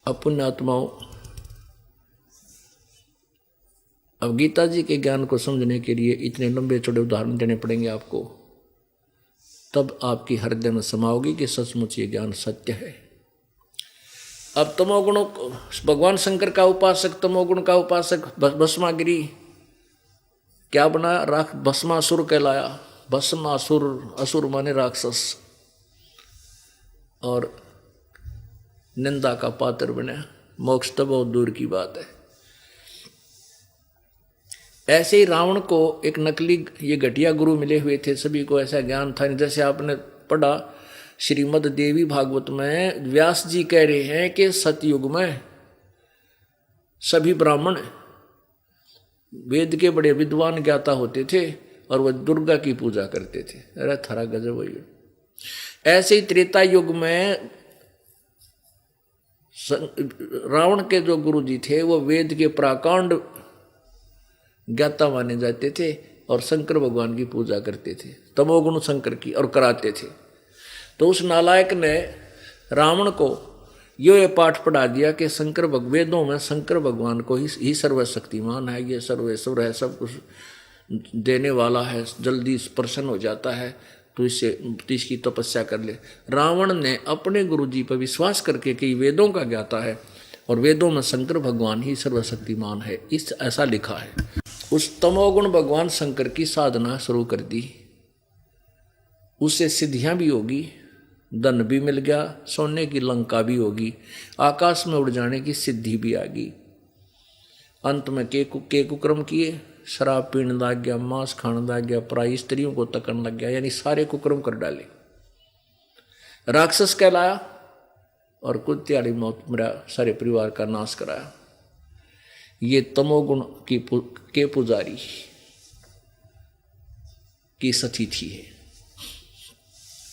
अब पुण्यात्माओं, अब गीता जी के ज्ञान को समझने के लिए इतने लंबे चौड़े उदाहरण देने पड़ेंगे आपको, तब आपकी हृदय में समाओगी कि सचमुच ये ज्ञान सत्य है। अब तमोगुणों, भगवान शंकर का उपासक, तमोगुण का उपासक भस्मागिरी क्या बना? भस्मासुर कहलाया। भस्मासुर, असुर माने राक्षस, और निंदा का पात्र बना। मोक्ष तो बहुत दूर की बात है। ऐसे ही रावण को एक नकली, ये घटिया गुरु मिले हुए थे, सभी को ऐसा ज्ञान था। जैसे आपने पढ़ा श्रीमद् देवी भागवत में, व्यास जी कह रहे हैं कि सतयुग में सभी ब्राह्मण वेद के बड़े विद्वान ज्ञाता होते थे और वह दुर्गा की पूजा करते थे। अरे थारा गजब हुई। ऐसे ही त्रेता युग में रावण के जो गुरु जी थे वो वेद के प्राकांड ज्ञाता माने जाते थे और शंकर भगवान की पूजा करते थे, तमोगुण शंकर की, और कराते थे। तो उस नालायक ने रावण को ये पाठ पढ़ा दिया कि शंकर वेदों में शंकर भगवान को ही सर्वशक्तिमान है, ये सर्वेश्वर है, सब कुछ देने वाला है, जल्दी प्रसन्न हो जाता है, तो इसकी तपस्या कर ले। रावण ने अपने गुरु जी पर विश्वास करके कि वेदों का ज्ञाता है और वेदों में शंकर भगवान ही सर्वशक्तिमान है, ऐसा लिखा है। उस तमोगुण भगवान शंकर की साधना शुरू कर दी। उससे सिद्धियां भी होगी, धन भी मिल गया, सोने की लंका भी होगी, आकाश में उड़ जाने की सिद्धि भी आ गई। अंत में के कुक्रम किए, शराब पीने लग गया, मांस खाने लग गया, पराई स्त्रियों को तकन लग गया, यानी सारे कुक्रम कर डाले, राक्षस कहलाया और कुत्याड़ी मौत मेरा सारे परिवार का नाश कराया। ये तमोगुण के पुजारी की सतिथि है।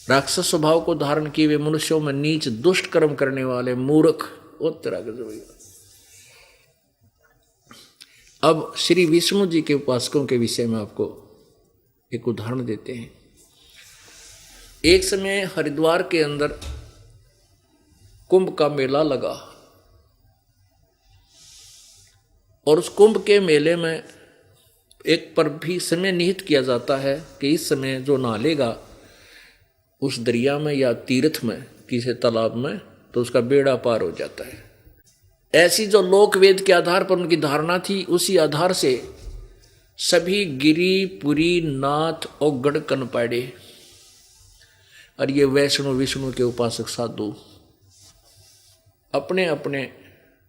राक्षस स्वभाव को धारण किए वे मनुष्यों में नीच दुष्ट कर्म करने वाले मूर्ख उत्तरा गजब। अब श्री विष्णु जी के उपासकों के विषय में आपको एक उदाहरण देते हैं। एक समय हरिद्वार के अंदर कुंभ का मेला लगा और उस कुंभ के मेले में एक पर भी समय निहित किया जाता है कि इस समय जो नहालेगा उस दरिया में या तीर्थ में किसी तालाब में, तो उसका बेड़ा पार हो जाता है। ऐसी जो लोक वेद के आधार पर उनकी धारणा थी, उसी आधार से सभी गिरी, पुरी, नाथ और गढ़ कनपाड़े और ये वैष्णो विष्णु के उपासक साधु अपने अपने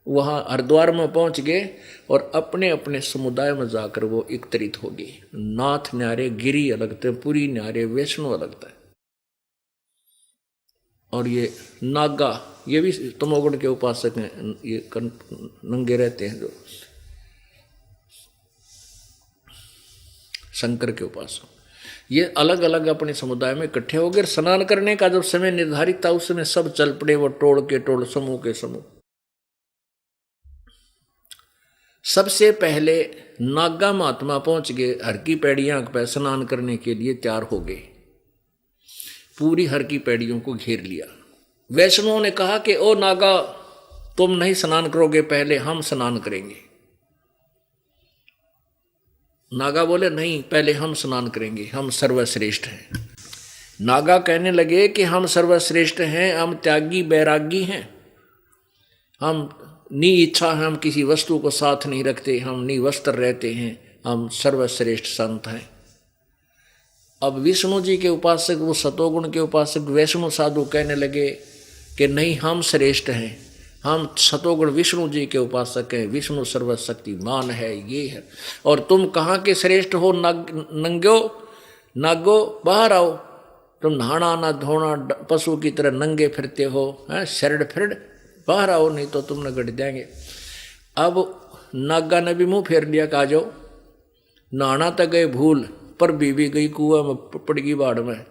वहाँ हरिद्वार में पहुँच गए और अपने अपने समुदाय में जाकर वो एकत्रित हो गए। नाथ न्यारे, गिरी अलग थे, पुरी न्यारे, वैष्णो अलग था। और ये नागा, ये भी तमोगुण के उपासक हैं, ये नंगे रहते हैं जो शंकर के उपासक, ये अलग अलग अपने समुदाय में इकट्ठे हो गए। स्नान करने का जब समय निर्धारित था उस समय सब चल पड़े, वो टोल के टोल, समूह के समूह। सबसे पहले नागा महात्मा पहुंच गए, हर की पैड़ियां पर स्नान करने के लिए तैयार हो गए, पूरी हर की पैड़ियों को घेर लिया। वैष्णवों ने कहा कि ओ नागा, तुम नहीं स्नान करोगे, पहले हम स्नान करेंगे। नागा बोले नहीं, पहले हम स्नान करेंगे, हम सर्वश्रेष्ठ हैं। नागा कहने लगे कि हम सर्वश्रेष्ठ हैं, हम त्यागी बैरागी हैं, हम नी इच्छा है, हम किसी वस्तु को साथ नहीं रखते, हम निवस्त्र रहते हैं, हम सर्वश्रेष्ठ संत हैं। अब विष्णु जी के उपासक, वो सतोगुण के उपासक वैष्णव साधु कहने लगे कि नहीं, हम श्रेष्ठ हैं, हम सतोगुण विष्णु जी के उपासक हैं, विष्णु सर्वशक्तिमान है, ये है। और तुम कहाँ के श्रेष्ठ हो? नागो बाहर आओ, तुम नहाना ना धोना पशु की तरह नंगे फिरते हो, शरड़ फिर बाहर आओ, नहीं तो तुम न गड़ जाएंगे। अब नागा ने भी मुंह फेर लिया, कहा जाओ, नहाना तक गए भूल, पर बीवी गई कुआं में पड़ गई बाढ़ में,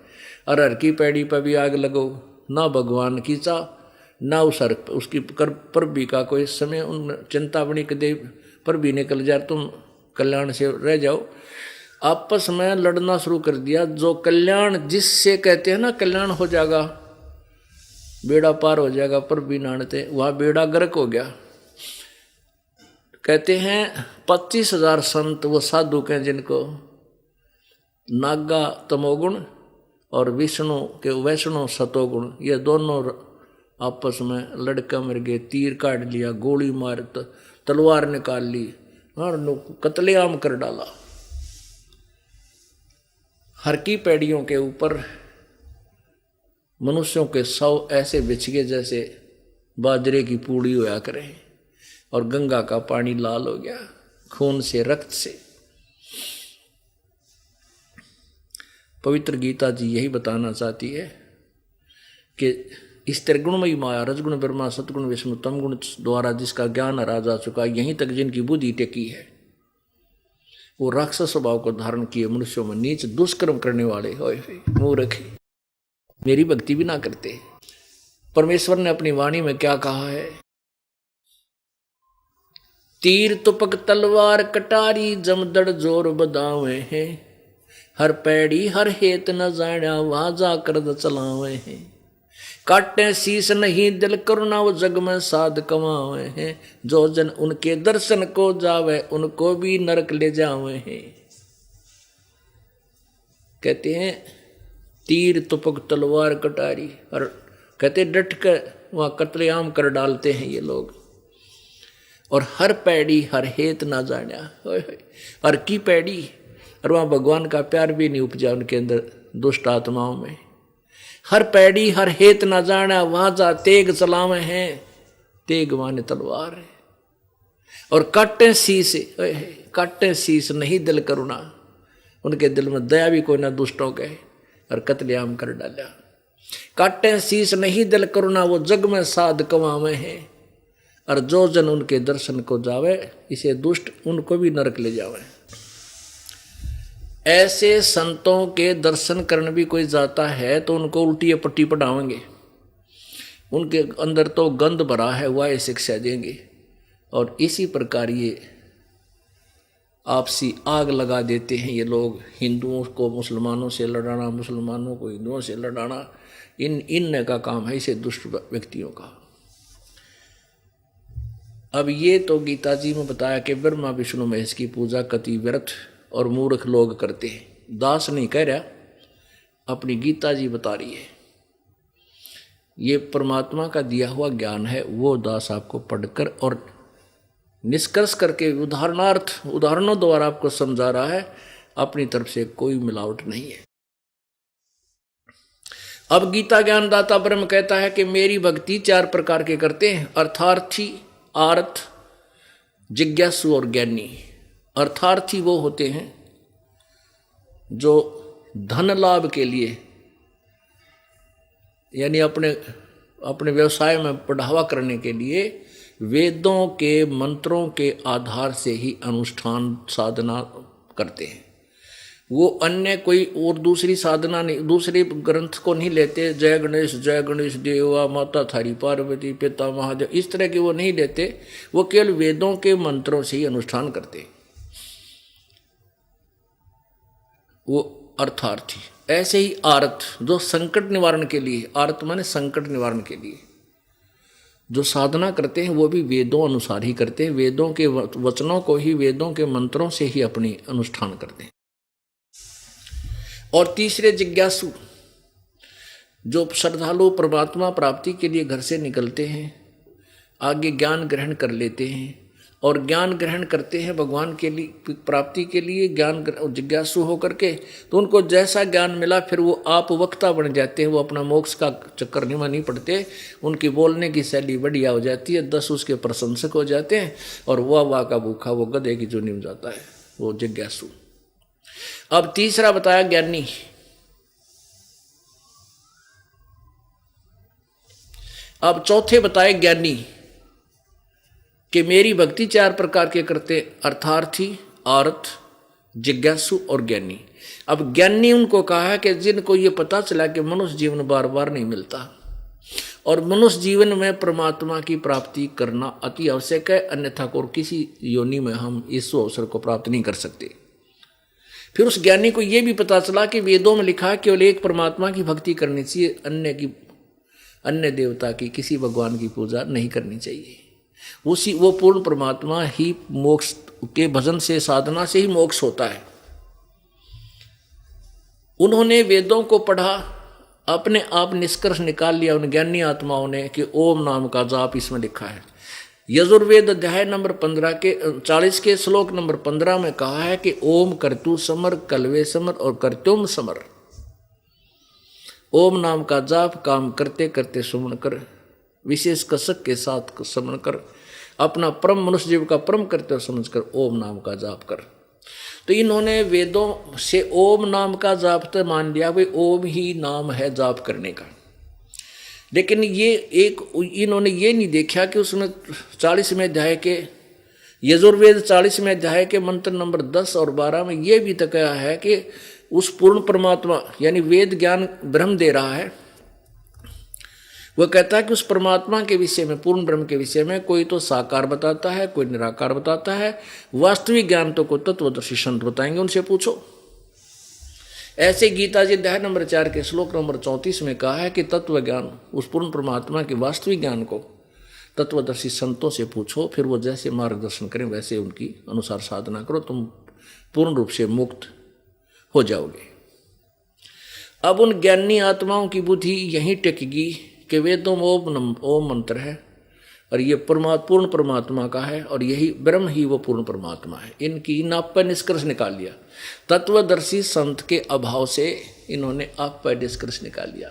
और हर की पैड़ी पर भी आग लगो, ना भगवान की चा ना उसकी पर भी का कोई समय उन चिंता बनी कदे पर भी निकल जाए, तुम कल्याण से रह जाओ। आपस में लड़ना शुरू कर दिया। जो कल्याण जिससे कहते हैं ना कल्याण हो जाएगा, बेड़ा पार हो जाएगा पर भी नानते, वहां बेड़ा गर्क हो गया। कहते हैं 25,000 संत वो साधु के जिनको नागा तमोगुण और विष्णु के वैष्णव सतोगुण, ये दोनों आपस में लड़का मर गए, तीर काट लिया, गोली मार, तलवार निकाल ली और कत्लेआम कर डाला। हर की पैड़ियों के ऊपर मनुष्यों के 100 ऐसे बिछ गए जैसे बाजरे की पूड़ी होया करे, और गंगा का पानी लाल हो गया खून से, रक्त से। पवित्र गीता जी यही बताना चाहती है कि इस त्रिगुणमयी माया, रजगुण ब्रह्मा, सतगुण विष्णु, तमगुण द्वारा जिसका ज्ञान आ चुका, यहीं तक जिनकी बुद्धि टेकी है, वो राक्षस स्वभाव को धारण किए मनुष्यों में नीच दुष्कर्म करने वाले मूर्ख मेरी भक्ति भी ना करते। परमेश्वर ने अपनी वाणी में क्या कहा है? तीर तुपक तलवार कटारी जमदड़ जोर बदावे हैं, हर पैड़ी हर हेत न जाना वहां जाकर चलावे हैं, काटे शीस नहीं दिल करुणा वो जग में साध कमावे हैं, जो जन उनके दर्शन को जावे उनको भी नरक ले जावे हैं। कहते हैं तीर तुपक तलवार कटारी, और कहते डट कर वहां कत्लेआम कर डालते हैं ये लोग, और हर पैड़ी हर हेत ना जाना, हर की पैड़ी, और वहां भगवान का प्यार भी नहीं उपजा उनके अंदर, दुष्ट आत्माओं में। हर पैड़ी हर हेत ना जाना वहां जा तेग चलावे हैं, तेग माने तलवार है, और काटे शीस नहीं दिल करुणा, उनके दिल में दया भी कोई ना दुष्टों के, और कत्लेआम कर डाला। काटे शीस नहीं दिल करुणा वो जग में साध कमावे हैं, और जो जन उनके दर्शन को जावे इसे दुष्ट उनको भी नरक ले जावे। ऐसे संतों के दर्शन करने भी कोई जाता है तो उनको उल्टी पट्टी पढ़ाएंगे, उनके अंदर तो गंध भरा है वह शिक्षा देंगे, और इसी प्रकार ये आपसी आग लगा देते हैं ये लोग। हिंदुओं को मुसलमानों से लड़ाना, मुसलमानों को हिंदुओं से लड़ाना, इन का काम है इसे दुष्ट व्यक्तियों का। अब ये तो गीता जी में बताया कि ब्रह्मा विष्णु महेश की पूजा कति व्यर्थ और मूर्ख लोग करते हैं। दास नहीं कह रहा, अपनी गीता जी बता रही है। ये परमात्मा का दिया हुआ ज्ञान है, वो दास आपको पढ़कर और निष्कर्ष करके उदाहरणों द्वारा आपको समझा रहा है, अपनी तरफ से कोई मिलावट नहीं है। अब गीता ज्ञानदाता ब्रह्म कहता है कि मेरी भक्ति 4 प्रकार के करते हैं, अर्थार्थी, आर्थ, जिज्ञासु और ज्ञानी। अर्थार्थी वो होते हैं जो धन लाभ के लिए, यानी अपने व्यवसाय में बढ़ावा करने के लिए वेदों के मंत्रों के आधार से ही अनुष्ठान साधना करते हैं। वो अन्य कोई और दूसरी साधना नहीं, दूसरे ग्रंथ को नहीं लेते, जय गणेश देवा, माता थारी पार्वती, पिता महादेव, इस तरह के वो नहीं लेते। वो केवल वेदों के मंत्रों से ही अनुष्ठान करते हैं, वो अर्थार्थी। ऐसे ही आर्थ, जो संकट निवारण के लिए, आर्थ माने संकट निवारण के लिए जो साधना करते हैं, वो भी वेदों अनुसार ही करते हैं, वेदों के वचनों को ही, वेदों के मंत्रों से ही अपनी अनुष्ठान करते हैं। और तीसरे जिज्ञासु, जो श्रद्धालु परमात्मा प्राप्ति के लिए घर से निकलते हैं, आगे ज्ञान ग्रहण कर लेते हैं, और ज्ञान ग्रहण करते हैं भगवान के लिए, प्राप्ति के लिए ज्ञान जिज्ञासु होकर के, तो उनको जैसा ज्ञान मिला फिर वो आप वक्ता बन जाते हैं। वो अपना मोक्ष का चक्कर नहीं पड़ते, उनकी बोलने की शैली बढ़िया हो जाती है, 10 उसके प्रशंसक हो जाते हैं, और वाह का भूखा वो गधे की चुनी में जाता है, वो जिज्ञासु। अब तीसरा बताया ज्ञानी। अब चौथे बताए ज्ञानी कि मेरी भक्ति 4 प्रकार के करते, अर्थार्थी, आर्थ, जिज्ञासु और ज्ञानी। अब ज्ञानी उनको कहा है कि जिनको ये पता चला कि मनुष्य जीवन बार बार नहीं मिलता, और मनुष्य जीवन में परमात्मा की प्राप्ति करना अति आवश्यक है, अन्यथा और किसी योनि में हम इस अवसर को प्राप्त नहीं कर सकते। फिर उस ज्ञानी को यह भी पता चला कि वेदों में लिखा है केवल एक परमात्मा की भक्ति करनी चाहिए, अन्य देवता की, किसी भगवान की पूजा नहीं करनी चाहिए। उसी वो पूर्ण परमात्मा ही मोक्ष के भजन से, साधना से ही मोक्ष होता है। उन्होंने वेदों को पढ़ा, अपने आप निष्कर्ष निकाल लिया उन ज्ञानी आत्माओं ने कि ओम नाम का जाप इसमें लिखा है। यजुर्वेद अध्याय नंबर 15 के 40 के श्लोक नंबर 15 में कहा है कि ओम कर्तु समर, कलवे समर और कर्त्युम समर। ओम नाम का जाप काम करते करते सुमन कर, विशेष कसक के साथ समन कर, अपना परम मनुष्य जीव का परम करते समझ कर ओम नाम का जाप कर। तो इन्होंने वेदों से ओम नाम का जाप तो मान लिया, वे ओम ही नाम है जाप करने का। लेकिन इन्होंने ये नहीं देखा कि उसमें 40वें अध्याय के, यजुर्वेद 40वें अध्याय के मंत्र नंबर 10 और 12 में ये भी तो कहा है कि उस पूर्ण परमात्मा, यानी वेद ज्ञान ब्रह्म दे रहा है, वह कहता है कि उस परमात्मा के विषय में, पूर्ण ब्रह्म के विषय में कोई तो साकार बताता है, कोई निराकार बताता है, वास्तविक ज्ञान तो को तत्वदर्शी संत बताएंगे, उनसे पूछो। ऐसे गीता जी अध्याय नंबर 4 के श्लोक नंबर 34 में कहा है कि तत्व ज्ञान, उस पूर्ण परमात्मा के वास्तविक ज्ञान को तत्वदर्शी संतों से पूछो, फिर वो जैसे मार्गदर्शन करें वैसे उनकी अनुसार साधना करो, तुम पूर्ण रूप से मुक्त हो जाओगे। अब उन ज्ञानी आत्माओं की बुद्धि यहीं टिकेगी कि वेदों में ओम मंत्र है और ये पूर्ण परमात्मा का है और यही ब्रह्म ही वो पूर्ण परमात्मा है। इनकी इन आप पर निष्कर्ष निकाल लिया। तत्वदर्शी संत के अभाव से इन्होंने आप पर निष्कर्ष निकाल लिया।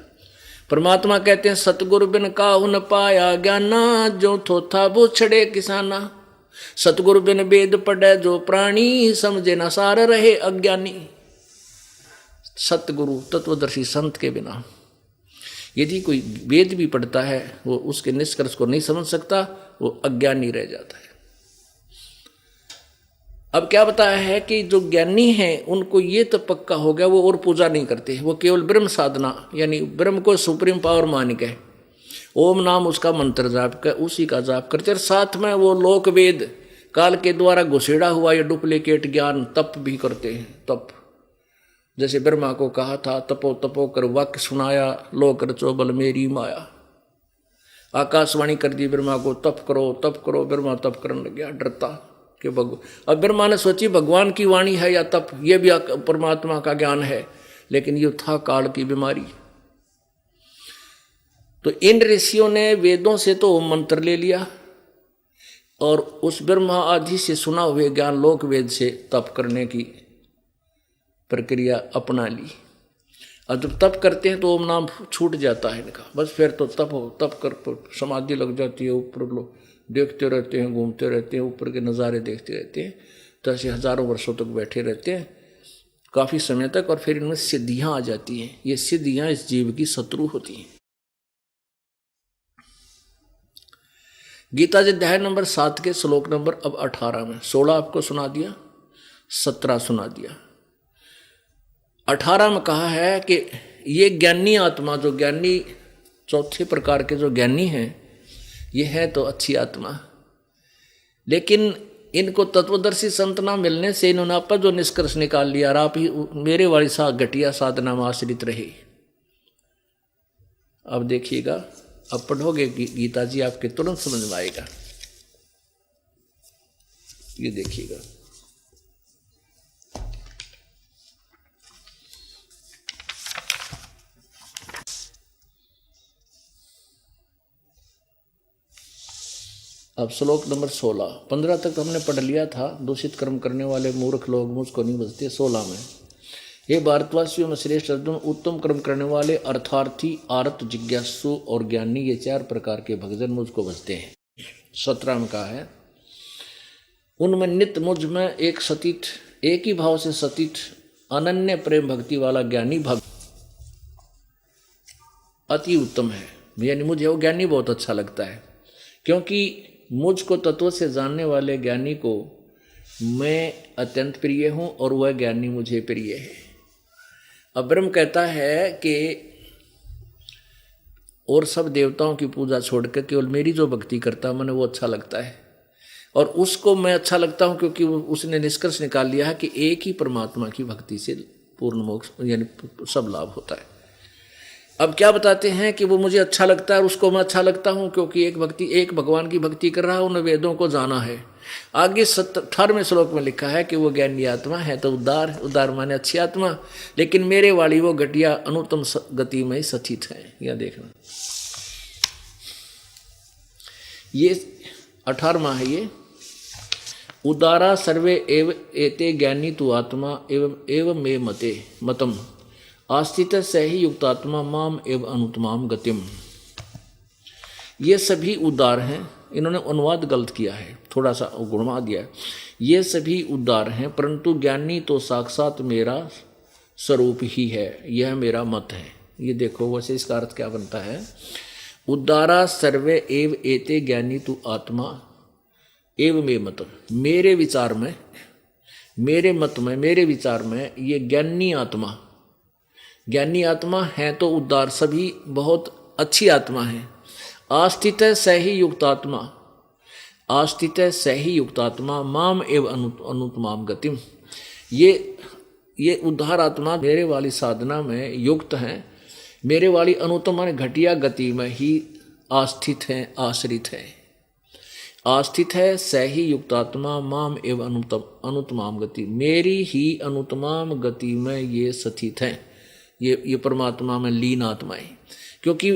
परमात्मा कहते हैं सतगुरु बिन काहु न पाया ज्ञाना, जो थोथा वो छड़े किसाना। सतगुरु बिन वेद पढ़े जो प्राणी, समझे न सार रहे अज्ञानी। सतगुरु तत्वदर्शी संत के बिना यदि कोई वेद भी पढ़ता है वो उसके निष्कर्ष को नहीं समझ सकता, वो अज्ञानी रह जाता है। अब क्या बताया है कि जो ज्ञानी हैं उनको ये तो पक्का हो गया, वो और पूजा नहीं करते, वो केवल ब्रह्म साधना यानी ब्रह्म को सुप्रीम पावर मान के ओम नाम उसका मंत्र जाप कर उसी का जाप करते, और साथ में वो लोक वेद काल के द्वारा घुसेड़ा हुआ ये डुप्लीकेट ज्ञान तप भी करते हैं। तप जैसे ब्रह्मा को कहा था तपो तपो कर वाक्य सुनाया, लो कर चोबल मेरी माया। आकाशवाणी कर दी ब्रह्मा को तप करो। ब्रह्मा तप करने लग गया डरता कि अब ब्रह्मा ने सोची भगवान की वाणी है या तप, ये भी परमात्मा का ज्ञान है, लेकिन ये था काल की बीमारी। तो इन ऋषियों ने वेदों से तो मंत्र ले लिया और उस ब्रह्मा आदि से सुना हुए ज्ञान लोक वेद से तप करने की प्रक्रिया अपना ली। अब जब तप करते हैं तो ओम नाम छूट जाता है इनका, बस फिर तो तप कर समाधि लग जाती है, ऊपर लोग देखते रहते हैं, घूमते रहते हैं, ऊपर के नज़ारे देखते रहते हैं, तो ऐसे हजारों वर्षों तक बैठे रहते हैं काफ़ी समय तक, और फिर इनमें सिद्धियाँ आ जाती हैं। ये सिद्धियाँ इस जीव की शत्रु होती हैं। गीता जी अध्याय नंबर 7 के श्लोक नंबर अब 18 में 16 आपको सुना दिया, 17 सुना दिया। 18 में कहा है कि ये ज्ञानी आत्मा, जो ज्ञानी चौथे प्रकार के जो ज्ञानी हैं, ये है तो अच्छी आत्मा, लेकिन इनको तत्वदर्शी संत ना मिलने से इन्होंने आप पर जो निष्कर्ष निकाल लिया, और आप ही मेरे वाली सा घटिया साधना में आश्रित रहे। अब देखिएगा, अब पढ़ोगे गीता जी आपके तुरंत समझ में आएगा। ये देखिएगा, अब श्लोक नंबर 16, 15 तक तो हमने पढ़ लिया था। दूषित कर्म करने वाले मूर्ख लोग मुझको नहीं बचते। 16 में ये भारतवासियों में श्रेष्ठ अर्जुन, उत्तम कर्म करने वाले अर्थार्थी, आरत, जिज्ञासु और ज्ञानी, ये 4 प्रकार के भक्तजन मुझको बचते हैं। 17 में कहा है उनमें नित्य मुझ में एक सतीत, एक ही भाव से सतीत अनन्य प्रेम भक्ति वाला ज्ञानी भक्त अति उत्तम है। यानी मुझे वो ज्ञानी बहुत अच्छा लगता है, क्योंकि मुझको तत्व से जानने वाले ज्ञानी को मैं अत्यंत प्रिय हूँ और वह ज्ञानी मुझे प्रिय है। अब ब्रह्म कहता है कि और सब देवताओं की पूजा छोड़कर केवल मेरी जो भक्ति करता है, मैंने वो अच्छा लगता है, और उसको मैं अच्छा लगता हूँ क्योंकि उसने निष्कर्ष निकाल लिया है कि एक ही परमात्मा की भक्ति से पूर्ण मोक्ष यानी सब लाभ होता है। अब क्या बताते हैं कि वो मुझे अच्छा लगता है और उसको मैं अच्छा लगता हूं, क्योंकि एक भगवान की भक्ति कर रहा हूं, उन्हें वेदों को जाना है। आगे 18वें श्लोक में लिखा है कि वो ज्ञानी आत्मा है तो उदार माने अच्छी आत्मा, लेकिन मेरे वाली वो घटिया अनुत्तम गति में स्थित है। यह देखना, ये 18वां है। ये उदारा सर्वे एव एते ज्ञानी तु आत्मा एवं मे मते मतम आस्थित से ही युक्तात्मा माम एवं अनुत्तमाम गतिम। ये सभी उदार हैं। इन्होंने अनुवाद गलत किया है, थोड़ा सा गुणवा दिया है। ये सभी उदार हैं, परंतु ज्ञानी तो साक्षात मेरा स्वरूप ही है, यह मेरा मत है। ये देखो वैसे इसका अर्थ क्या बनता है, उदारा सर्वे एव एते ज्ञानी तु आत्मा एव मे मत। मेरे विचार में, मेरे मत में, मेरे विचार में ये ज्ञानी आत्मा है तो उदार, सभी बहुत अच्छी आत्मा है। आस्थित सही युक्तात्मा माम एव अनुत्तमाम गतिम। ये उद्धार आत्मा मेरे वाली साधना में युक्त हैं, मेरे वाली अनुत्तम घटिया गति में ही आस्थित है, आश्रित है। आस्थित है सही युक्तात्मा माम एव अनुत्तमाम गति, मेरी ही अनुत्तमाम गति में ये स्थित है। ये परमात्मा में लीन आत्माएं। क्योंकि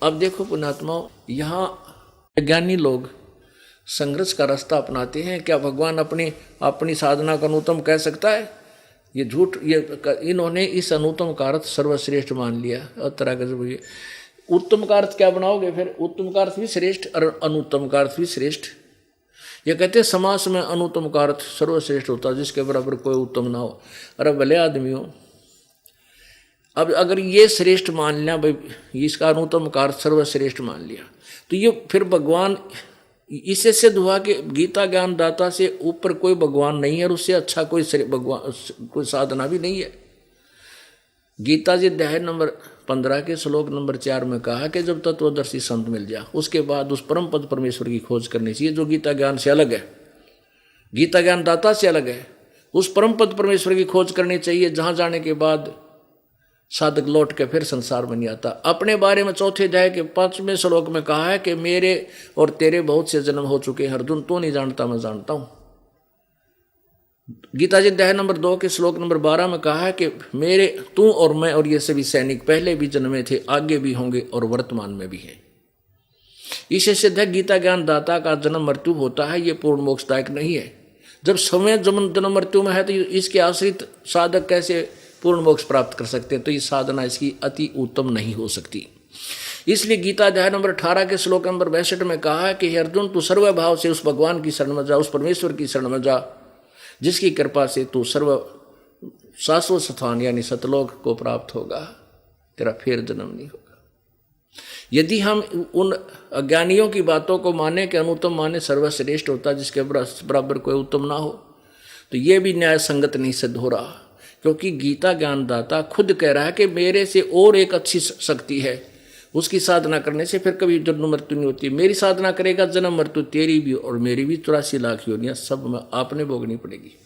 अब देखो पुण्यात्माओं, यहाँ ज्ञानी लोग संघर्ष का रास्ता अपनाते हैं। क्या भगवान अपनी साधना का अनुत्तम कह सकता है? ये झूठ। इन्होंने इस अनुत्तम का अर्थ सर्वश्रेष्ठ मान लिया। और तरह का उत्तम का अर्थ क्या बनाओगे फिर? उत्तम का अर्थ भी श्रेष्ठ और अनुत्तम का अर्थ भी श्रेष्ठ। ये कहते हैं समास में अनुत्तम का अर्थ सर्वश्रेष्ठ होता है, जिसके बराबर कोई उत्तम ना हो। अरे भले आदमी हो, अब अगर ये श्रेष्ठ मान लिया भाई, इसका अनुत्तम का अर्थ सर्वश्रेष्ठ मान लिया, तो ये फिर भगवान, इससे सिद्ध हुआ कि गीता ज्ञान दाता से ऊपर कोई भगवान नहीं है और उससे अच्छा कोई साधना भी नहीं है। गीता जी अध्याय नंबर 15 के श्लोक नंबर 4 में कहा कि जब तत्वदर्शी संत मिल जाए उसके बाद उस परम पद परमेश्वर की खोज करनी चाहिए, जो गीता ज्ञान से अलग है, गीता ज्ञान दाता से अलग है। उस परम पद परमेश्वर की खोज करनी चाहिए, जहां जाने के बाद साधक लौट के फिर संसार में नहीं आता। अपने बारे में 4 अध्याय के 5वें श्लोक में कहा है कि मेरे और तेरे बहुत से जन्म हो चुके हैं अर्जुन, तो नहीं जानता, मैं जानता हूं। गीता जी अध्याय नंबर 2 के श्लोक नंबर 12 में कहा है कि मेरे, तू और मैं और ये सभी सैनिक पहले भी जन्मे थे, आगे भी होंगे और वर्तमान में भी हैं। इससे सिद्ध है गीता ज्ञान दाता का जन्म मृत्यु होता है, ये पूर्ण मोक्षदायक नहीं है। जब समय जन्म मृत्यु में है तो इसके आश्रित साधक कैसे पूर्ण मोक्ष प्राप्त कर सकते हैं? तो ये साधना इसकी अति उत्तम नहीं हो सकती। इसलिए गीता अध्याय नंबर 18 के श्लोक नंबर 62 में कहा है कि हे अर्जुन, तू सर्वभाव से उस भगवान की शरण में जा, उस परमेश्वर की शरण में जा, जिसकी कृपा से तू शाश्वत स्थान यानी सतलोक को प्राप्त होगा, तेरा फिर जन्म नहीं होगा। यदि हम उन अज्ञानियों की बातों को माने कि अनुत्तम माने सर्वश्रेष्ठ होता, जिसके बराबर कोई उत्तम ना हो, तो ये भी न्याय संगत नहीं सिद्ध हो रहा। क्योंकि गीता ज्ञानदाता खुद कह रहा है कि मेरे से और एक अच्छी शक्ति है, उसकी साधना करने से फिर कभी जन्म मृत्यु नहीं होती। मेरी साधना करेगा, जन्म मृत्यु तेरी भी और मेरी भी 84 लाख योनियां सब में आपने भोगनी पड़ेगी।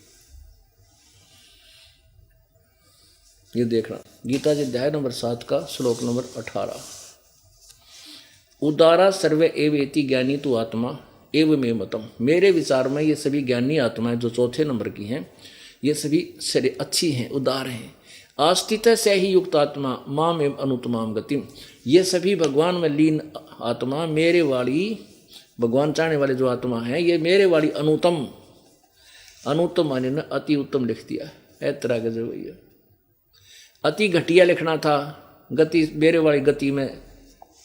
ये देखना, गीता जी अध्याय नंबर 7 का श्लोक नंबर 18, उदारा सर्वे एवेति ज्ञानी तु आत्मा एव मे मतम। मेरे विचार में ये सभी ज्ञानी आत्माएं जो 4थे नंबर की हैं, ये सभी अच्छी हैं, उदार हैं। आस्थित से ही युक्त आत्मा माम एवं अनुत्तमाम गतिम। ये सभी भगवान में लीन आत्मा, मेरे वाली, भगवान चाहने वाले जो आत्मा है, ये मेरे वाली अनुत्तम माने ने अति उत्तम लिख दिया है। तरह के जो भैया अति घटिया लिखना था, गति मेरे वाली गति में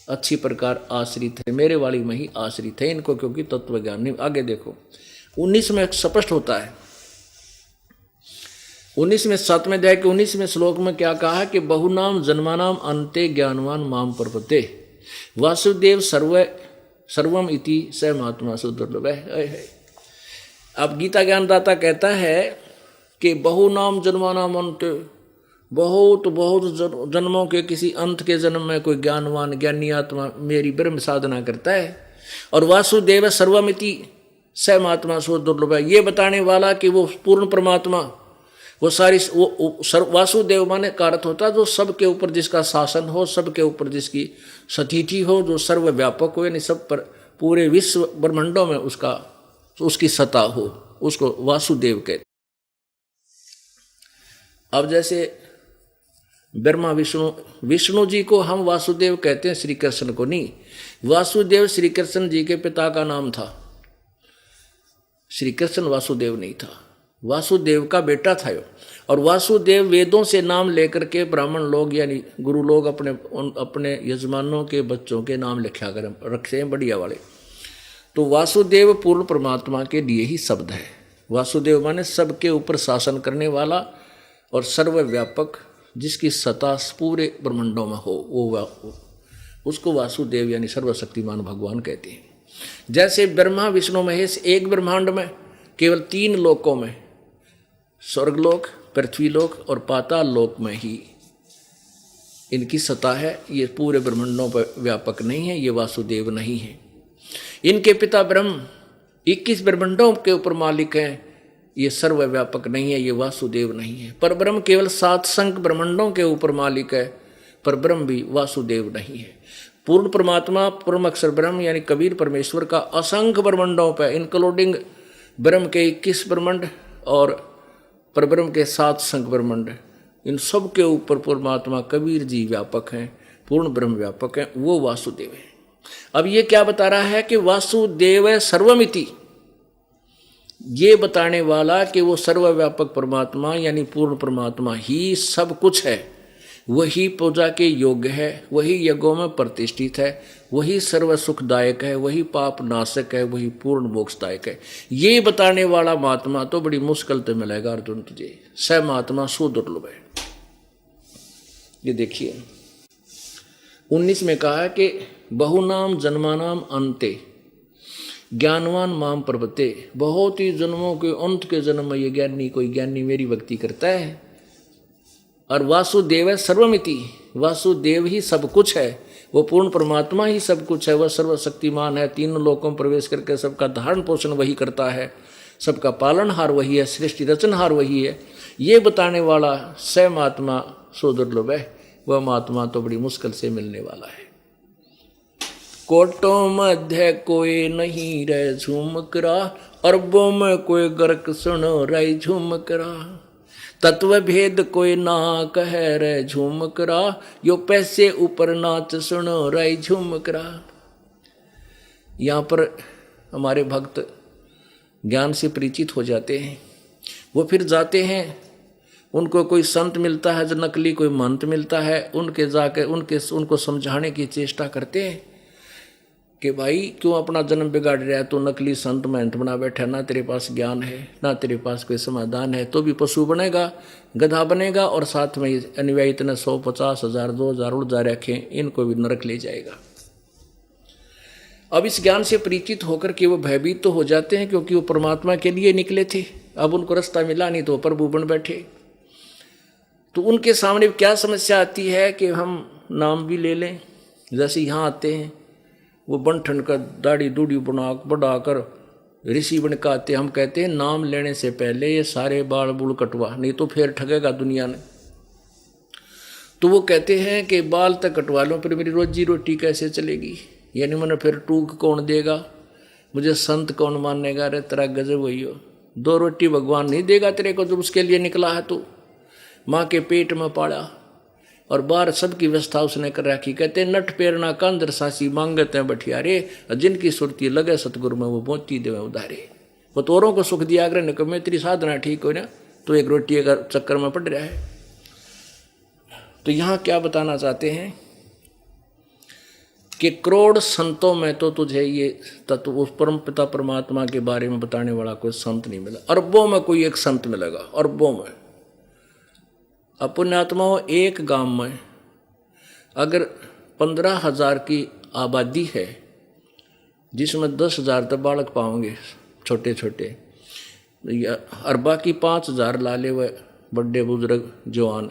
अच्छी प्रकार आश्रित है, मेरे वाली में ही आश्रित है इनको, क्योंकि तत्व ज्ञान नहीं। आगे देखो 19 में स्पष्ट होता है, 19 में 7वें अध्याय के 19वें श्लोक में क्या कहा है कि बहुनाम जन्मानाम अंते ज्ञानवान माम प्रपते वासुदेव सर्वम इति स महात्मा सुदुर्लभ है। अब गीता ज्ञानदाता कहता है कि बहुनाम जन्मानाम अंत, बहुत जन्मों के किसी अंत के जन्म में कोई ज्ञानवान ज्ञानी आत्मा मेरी ब्रह्म साधना करता है, और वासुदेव सर्वमिति स महात्मा सुदुर्लभ है, ये बताने वाला कि वो पूर्ण परमात्मा वो सारी वासुदेव माने का अर्थ होता है जो सबके ऊपर जिसका शासन हो, सबके ऊपर जिसकी सतिथि हो, जो सर्वव्यापक हो, यानी सब पर पूरे विश्व ब्रह्मांडों में उसकी सत्ता हो, उसको वासुदेव कहते। अब जैसे ब्रह्मा विष्णु जी को हम वासुदेव कहते हैं, श्री कृष्ण को नहीं। वासुदेव श्री कृष्ण जी के पिता का नाम था, श्री कृष्ण वासुदेव नहीं था, वासुदेव का बेटा था यो। और वासुदेव वेदों से नाम लेकर के ब्राह्मण लोग यानी गुरु लोग अपने यजमानों के बच्चों के नाम लिखा कर रखते हैं बढ़िया वाले। तो वासुदेव पूर्ण परमात्मा के लिए ही शब्द है। वासुदेव माने सबके ऊपर शासन करने वाला और सर्वव्यापक, जिसकी सत्ता पूरे ब्रह्मांडों में हो, वो उसको वासुदेव यानी सर्वशक्तिमान भगवान कहते हैं। जैसे ब्रह्मा विष्णु महेश एक ब्रह्मांड में केवल 3 लोकों में, स्वर्गलोक, पृथ्वीलोक और पाताल लोक में ही इनकी सत्ता है, ये पूरे ब्रह्मांडों पर व्यापक नहीं है, ये वासुदेव नहीं है। इनके पिता ब्रह्म 21 ब्रह्मांडों के ऊपर मालिक हैं, ये सर्वव्यापक नहीं है, ये वासुदेव नहीं है। पर ब्रह्म केवल 7 संख्य ब्रह्मांडों के ऊपर मालिक है, पर ब्रह्म भी वासुदेव नहीं है। पूर्ण परमात्मा परम अक्षर ब्रह्म यानी कबीर परमेश्वर का असंख्य ब्रह्मांडों पर इंक्लूडिंग ब्रह्म के 21 ब्रह्मांड और परब्रह्म के 7 संख्य ब्रह्मांड, इन सब के ऊपर परमात्मा कबीर जी व्यापक हैं, पूर्ण ब्रह्म व्यापक हैं, वो वासुदेव है। अब ये क्या बता रहा है कि वासुदेव सर्वमिति, ये बताने वाला कि वो सर्वव्यापक परमात्मा यानी पूर्ण परमात्मा ही सब कुछ है, वही पूजा के योग्य है, वही यज्ञों में प्रतिष्ठित है, वही सर्व सुखदायक है, वही पाप नाशक है, वही पूर्ण मोक्षदायक है। ये बताने वाला महात्मा तो बड़ी मुश्किल से मिलेगा अर्जुन तुझे, स महात्मा सुदुर्लभ है। ये देखिए 19 में कहा है कि बहुनाम जन्मानाम अंते ज्ञानवान माम प्रपते, बहुत ही जन्मों के अंत के जन्म में ये ज्ञानी कोई ज्ञानी मेरी भक्ति करता है। और वासुदेव है सर्वमिति, वासुदेव ही सब कुछ है, वो पूर्ण परमात्मा ही सब कुछ है, वह सर्वशक्तिमान है, 3 लोकों में प्रवेश करके सबका धारण पोषण वही करता है, सबका पालनहार वही है, सृष्टि रचनहार वही है। ये बताने वाला स महात्मा सुदुर्लभ है, वह महात्मा तो बड़ी मुश्किल से मिलने वाला है। कोटों मध्य कोई नहीं रह झूमकरा, अरबों में कोई गर्क सुनो रही झूमकरा, तत्व भेद कोई ना कह रे झूमकरा, यो पैसे ऊपर नाच सुनो रही झूमकरा। यहाँ पर हमारे भक्त ज्ञान से परिचित हो जाते हैं, वो फिर जाते हैं, उनको कोई संत मिलता है जो नकली, कोई मंत मिलता है, उनके जाके उनको समझाने की चेष्टा करते हैं कि भाई क्यों अपना जन्म बिगाड़ रहा है, तो नकली संत महंत बना बैठा, ना तेरे पास ज्ञान है, ना तेरे पास कोई समाधान है, तो भी पशु बनेगा, गधा बनेगा, और साथ में अनुयायी इतने 100, 50, 1000, 2000 उड़ रखें, इनको भी नरक ले जाएगा। अब इस ज्ञान से परिचित होकर के वो भयभीत तो हो जाते हैं, क्योंकि वो परमात्मा के लिए निकले थे, अब उनको रास्ता मिला नहीं तो प्रभु बन बैठे। तो उनके सामने क्या समस्या आती है कि हम नाम भी ले लें, जैसे यहाँ आते हैं वो बंठन का दाढ़ी दूढ़ी बढ़ाकर ऋषि बन के आते, हम कहते हैं नाम लेने से पहले ये सारे बाल बूल कटवा, नहीं तो फिर ठगेगा दुनिया ने। तो वो कहते हैं कि बाल तक कटवा लो, फिर मेरी रोजी रोटी कैसे चलेगी, यानी मैंने फिर टूक कौन देगा, मुझे संत कौन मानेगा। रे तेरा गजब वही हो, 2 रोटी भगवान नहीं देगा तेरे को जब उसके लिए निकला है, तो माँ के पेट में पाला और बाहर सबकी व्यवस्था उसने कर रखी। कहते नट पेरना कंदर सासी मांगते हैं बठियारे, जिनकी सुरती लगे सतगुरु में वो मोती देवे उधारे। वो तोरों को सुख दिया अगर निकल में तेरी साधना ठीक हो ना, तो एक रोटी अगर चक्कर में पड़ रहा है। तो यहाँ क्या बताना चाहते हैं कि करोड़ संतों में तो तुझे ये तत्व उस परम पिता परमात्मा के बारे में बताने वाला कोई संत नहीं मिला, अरबों में कोई एक संत मिलेगा, अरबों में। पुण्यात्माओं, एक गांव में अगर 15,000 की आबादी है, जिसमें 10,000 तो बालक पाओगे छोटे छोटे, और बाकी 5,000 लाले व बड़े बुजुर्ग जवान,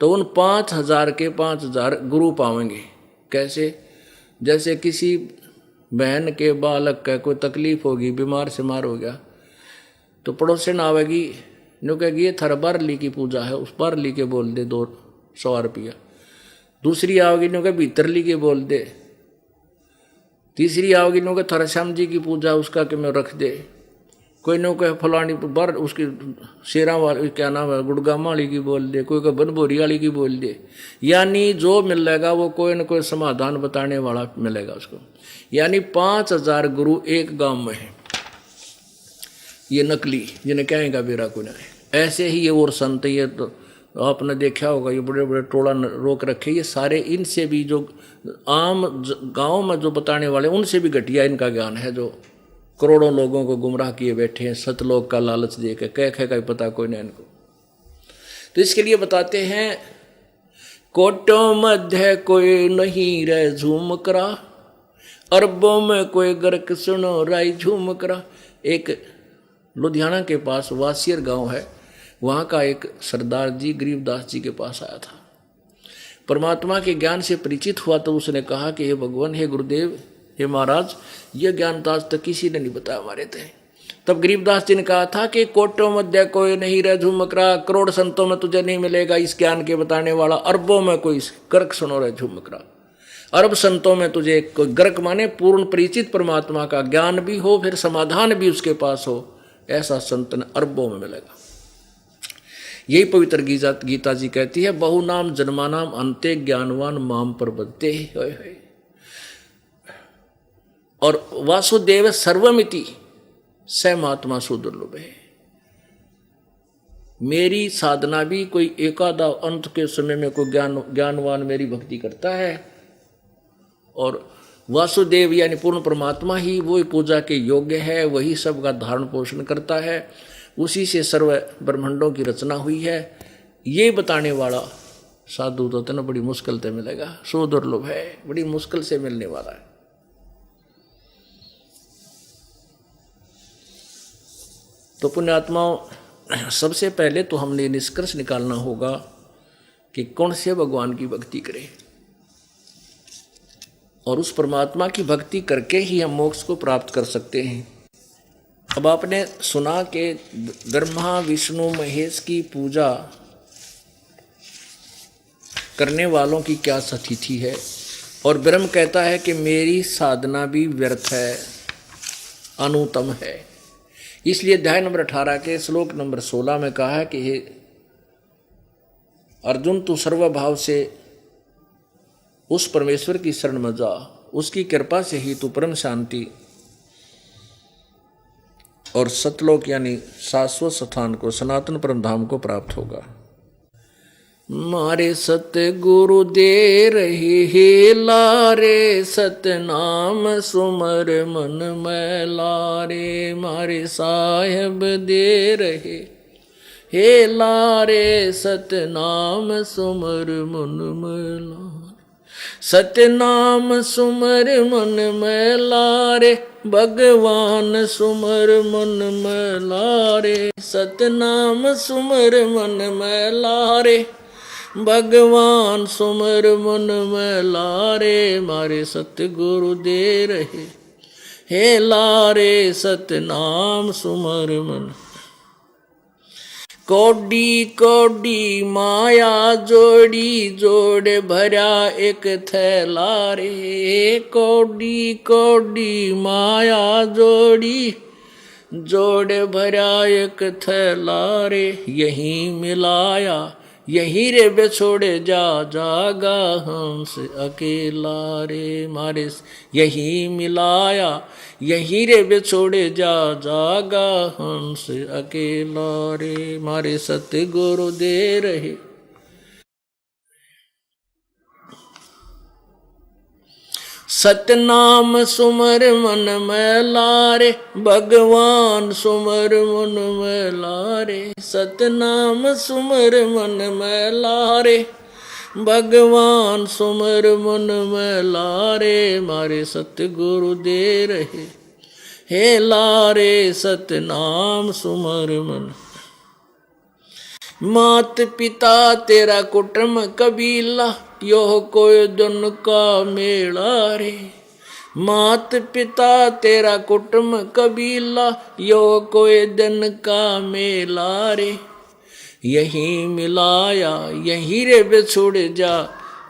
तो उन 5,000 के 5,000 गुरु पाएंगे। कैसे? जैसे किसी बहन के बालक का कोई तकलीफ होगी, बीमार से मार हो गया, तो पड़ोसन आवेगी, नो कहेगी ये थारा बारली की पूजा है, उस बारली के बोल दे 200 रुपया। दूसरी आओगी नो कहे भीतरली के बोल दे। तीसरी आओगी नो कहे थारा श्याम जी की पूजा उसका कि मैं रख दे। कोई नो कहे फलानी बार उसकी शेरा वाली क्या नाम है गुड़गामा वाली की बोल दे, कोई कहे बनभोरी वाली की बोल दे। यानी जो मिलेगा वो कोई न कोई समाधान बताने वाला मिलेगा उसको। यानी 5000 गुरु एक गांव में है, ये नकली जिन्हें कहेगा बेरा को नहीं। ऐसे ही ये और संत, ये तो आपने देखा होगा, ये बड़े बड़े टोला रोक रखे, ये सारे इनसे भी जो आम गांव में जो बताने वाले उनसे भी घटिया इनका ज्ञान है, जो करोड़ों लोगों को गुमराह किए बैठे हैं सतलोक का लालच दे के, कह का पता कोई नहीं इनको। तो इसके लिए बताते हैं कोटों मध्य कोई नहीं रह झूम करा, अरबों में कोई गर्क सुनो राई झूम करा। एक लुधियाना के पास वासियर गांव है, वहाँ का एक सरदार जी गरीबदास जी के पास आया था। परमात्मा के ज्ञान से परिचित हुआ तो उसने कहा कि हे भगवान, हे गुरुदेव, हे महाराज, ये ज्ञान तो आज तक किसी ने नहीं बताया हमारे थे। तब गरीबदास जी ने कहा था कि कोटों मध्य कोई नहीं रह झुमकरा, करोड़ संतों में तुझे नहीं मिलेगा इस ज्ञान के बताने वाला, अरबों में कोई गर्क सुनो रह झुमकरा। अरब संतों में तुझे कोई गर्क माने पूर्ण परिचित परमात्मा का ज्ञान भी हो, फिर समाधान भी उसके पास हो, ऐसा संत ने अरबों में मिलेगा। यही पवित्र गीता जी कहती है, बहु नाम जन्मानाम अंते ज्ञानवान माम पर बदते। और वासुदेव सर्वमिति स महात्मा सुदुर्लभ है। मेरी साधना भी कोई एकादा अंत के समय में कोई ज्ञानवान मेरी भक्ति करता है, और वासुदेव यानी पूर्ण परमात्मा ही वो पूजा के योग्य है, वही सबका धारण पोषण करता है, उसी से सर्व ब्रह्मांडों की रचना हुई है। ये बताने वाला साधु तो ना बड़ी मुश्किल से मिलेगा, सुदुर्लभ है, बड़ी मुश्किल से मिलने वाला है। तो पुण्यात्माओं, सबसे पहले तो हमने निष्कर्ष निकालना होगा कि कौन से भगवान की भक्ति करें, और उस परमात्मा की भक्ति करके ही हम मोक्ष को प्राप्त कर सकते हैं। अब आपने सुना कि ब्रह्मा विष्णु महेश की पूजा करने वालों की क्या स्थिति है, और ब्रह्म कहता है कि मेरी साधना भी व्यर्थ है, अनुत्तम है। इसलिए अध्याय नंबर 18 के श्लोक नंबर 16 में कहा है कि हे अर्जुन, तू सर्वभाव से उस परमेश्वर की शरण में जा, उसकी कृपा से ही तू परम शांति और सतलोक यानी शाश्वत स्थान को, सनातन परम धाम को प्राप्त होगा। मारे सतगुरु दे रहे हे लारे, सतनाम सुमर मन में लारे। मारे साहेब दे रहे हे लारे, सतनाम सुमर मन में लारे। सतनाम सुमर मन में लारे, भगवान सुमर मन में लारे। सतनाम सुमर मन में लारे, भगवान सुमर मन में लारे। मारे सतगुरु दे रहे हे लारे, सतनाम सुमर मन। कोडी कोडी माया जोड़ी, जोड़ भरा एक थैला रे। कोडी कोडी माया जोड़ी, जोड़ भरा एक थैला रे। यहीं मिलाया यहीं रे बेछोड़े जा, जागा हमसे अकेला रे। मारे यहीं मिलाया यहीं रे बेछोड़े जा, जागा हमसे अकेला रे। मारे सतगुरु दे रहे सतनाम सुमर मन में लारे, भगवान सुमर मन में लारे। सतनाम सुमर मन में लारे, भगवान सुमर मन में लारे। मारे सतगुरु दे रहे हे लारे, सतनाम सुमर मन। मात पिता तेरा कुटुंब कबीला, यो कोई दुन का मेला रे। मात पिता तेरा कुटुंब कबीला, यो कोई दिन का मेला रे। यहीं मिलाया यहीं रे बिछुड़ जा,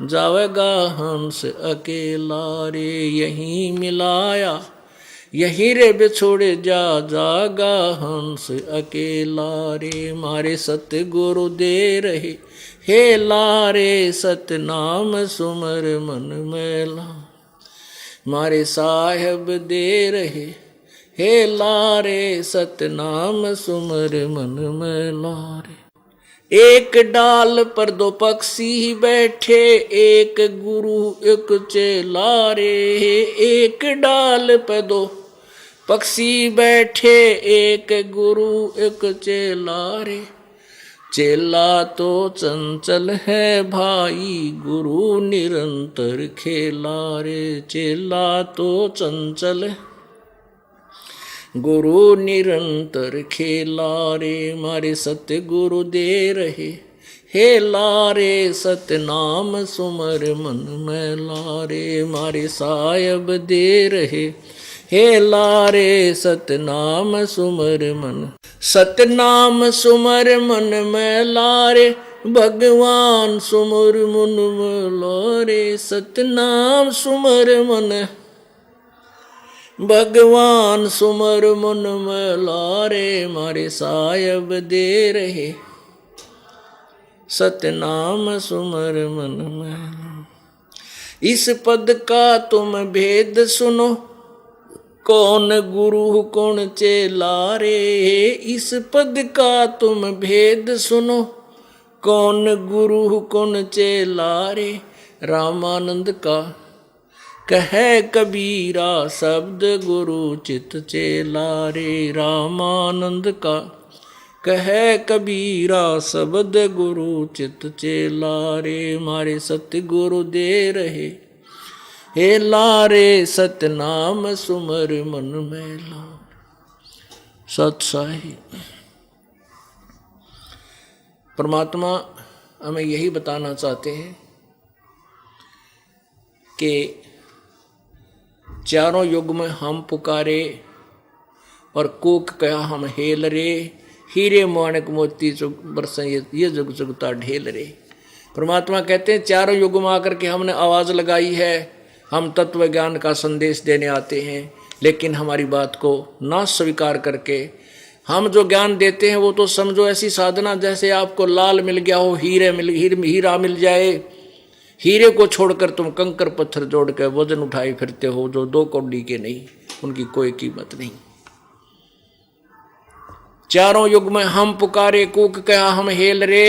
जावेगा हंस अकेला रे। यहीं मिलाया यहीं रे बिछुड़ जा, जागा हंस अकेला रे। मारे सतगुरु दे रहे हे लारे, सतनाम सुमर मन मैला। मारे साहेब दे रहे हे लारे, सतनाम सुमर मन मैला रे। एक डाल पर दो पक्षी बैठे, एक गुरु एक चेला रे। एक डाल पर दो पक्षी बैठे, एक गुरु एक चेला रे। चेला तो चंचल है भाई, गुरु निरंतर खेला रे। चेला तो चंचल गुरु निरंतर खेला रे। मारे सतगुरु दे रहे हे लारे, सतनाम सुमर मन मैला रे। मारे साहेब दे रहे हे लारे, सतनाम सुमर मन। सतनाम सुमर मन मैला रे, भगवान सुमर मन मैला रे। सतनाम सुमर मन भगवान सुमर मन मैला रे। मारे साहेब दे रहे सतनाम सुमर मन मैला। इस पद का तुम भेद सुनो, कौन गुरु कौन चेला रे। इस पद का तुम भेद सुनो, कौन गुरु कौन चेला रे। रामानंद का कहे कबीरा, शब्द गुरु चित चेला रे। रामानंद का कहे कबीरा, शब्द गुरु चित चेला रे। मारे सतगुरु दे रहे हे लारे, सतनाम सुमर मन मैला। सत्साही परमात्मा हमें यही बताना चाहते हैं कि चारों युग में हम पुकारे और कूक कहा हम हेल रे। हीरे माणक मोती बरसें ये जुग जुगता ढेल रे। परमात्मा कहते हैं चारों युग में आकर के हमने आवाज़ लगाई है, हम तत्व ज्ञान का संदेश देने आते हैं, लेकिन हमारी बात को ना स्वीकार करके हम जो ज्ञान देते हैं वो तो समझो ऐसी साधना जैसे आपको लाल मिल गया हो, हीरा मिल जाए। हीरे को छोड़कर तुम कंकर पत्थर जोड़ कर वजन उठाए फिरते हो, जो 2 कौड़ी के नहीं, उनकी कोई कीमत नहीं। चारों युग में हम पुकारे, कूक कहा हम हेल रे।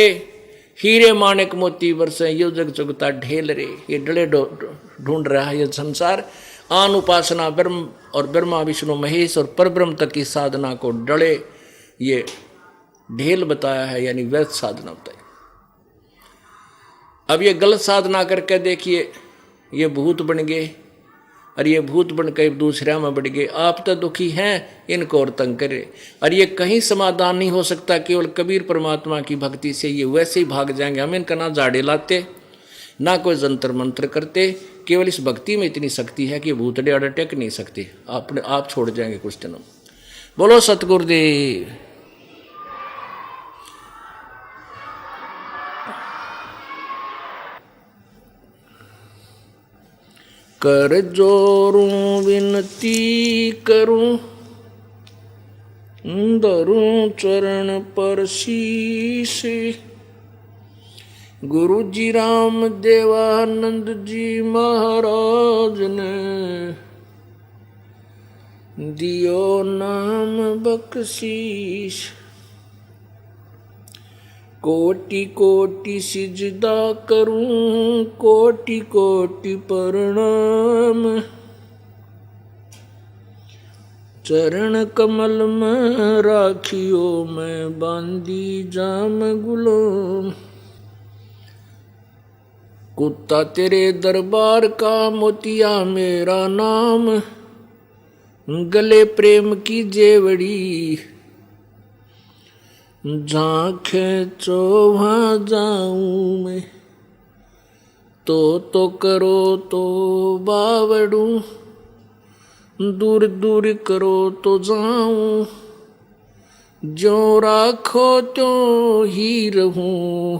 हीरे माणक मोती बरसे यो जग जुगता ढेल रे। ये डले ढूंढ रहा है ये संसार। आन उपासना ब्रह्म और ब्रह्मा विष्णु महेश और परब्रह्म तक की साधना को डले ये ढेल बताया है, यानी व्यर्थ साधना बताई। अब ये गलत साधना करके देखिए, ये भूत बन गए और ये भूत बन कर दूसरा में बढ़ गए। आप तो दुखी हैं, इनको और तंग करे। और ये कहीं समाधान नहीं हो सकता केवल कबीर परमात्मा की भक्ति से। ये वैसे ही भाग जाएंगे। हम इनका ना झाड़े लाते, ना कोई जंतर मंत्र करते। केवल इस भक्ति में इतनी शक्ति है कि भूतड़े अड़ टेक नहीं सकते। अपने आप छोड़ जाएंगे कुछ दिनों। बोलो सतगुरुदेव। कर जोरूं विनती करूं, धरूं चरण पर शीश। गुरु जी राम देवानंद जी महाराज ने दियो नाम बख्शीश। कोटि कोटि सिजदा करूं, कोटि कोटि प्रणाम। चरण कमल में राखियो मैं बांधी जाम गुलाम। कुत्ता तेरे दरबार का मोतिया मेरा नाम, गले प्रेम की जेवड़ी। झांखे चो वहाँ जाऊं मैं, तो करो तो बावड़ू। दूर दूर करो तो जाऊं, जो राखो त्यों ही रहूं,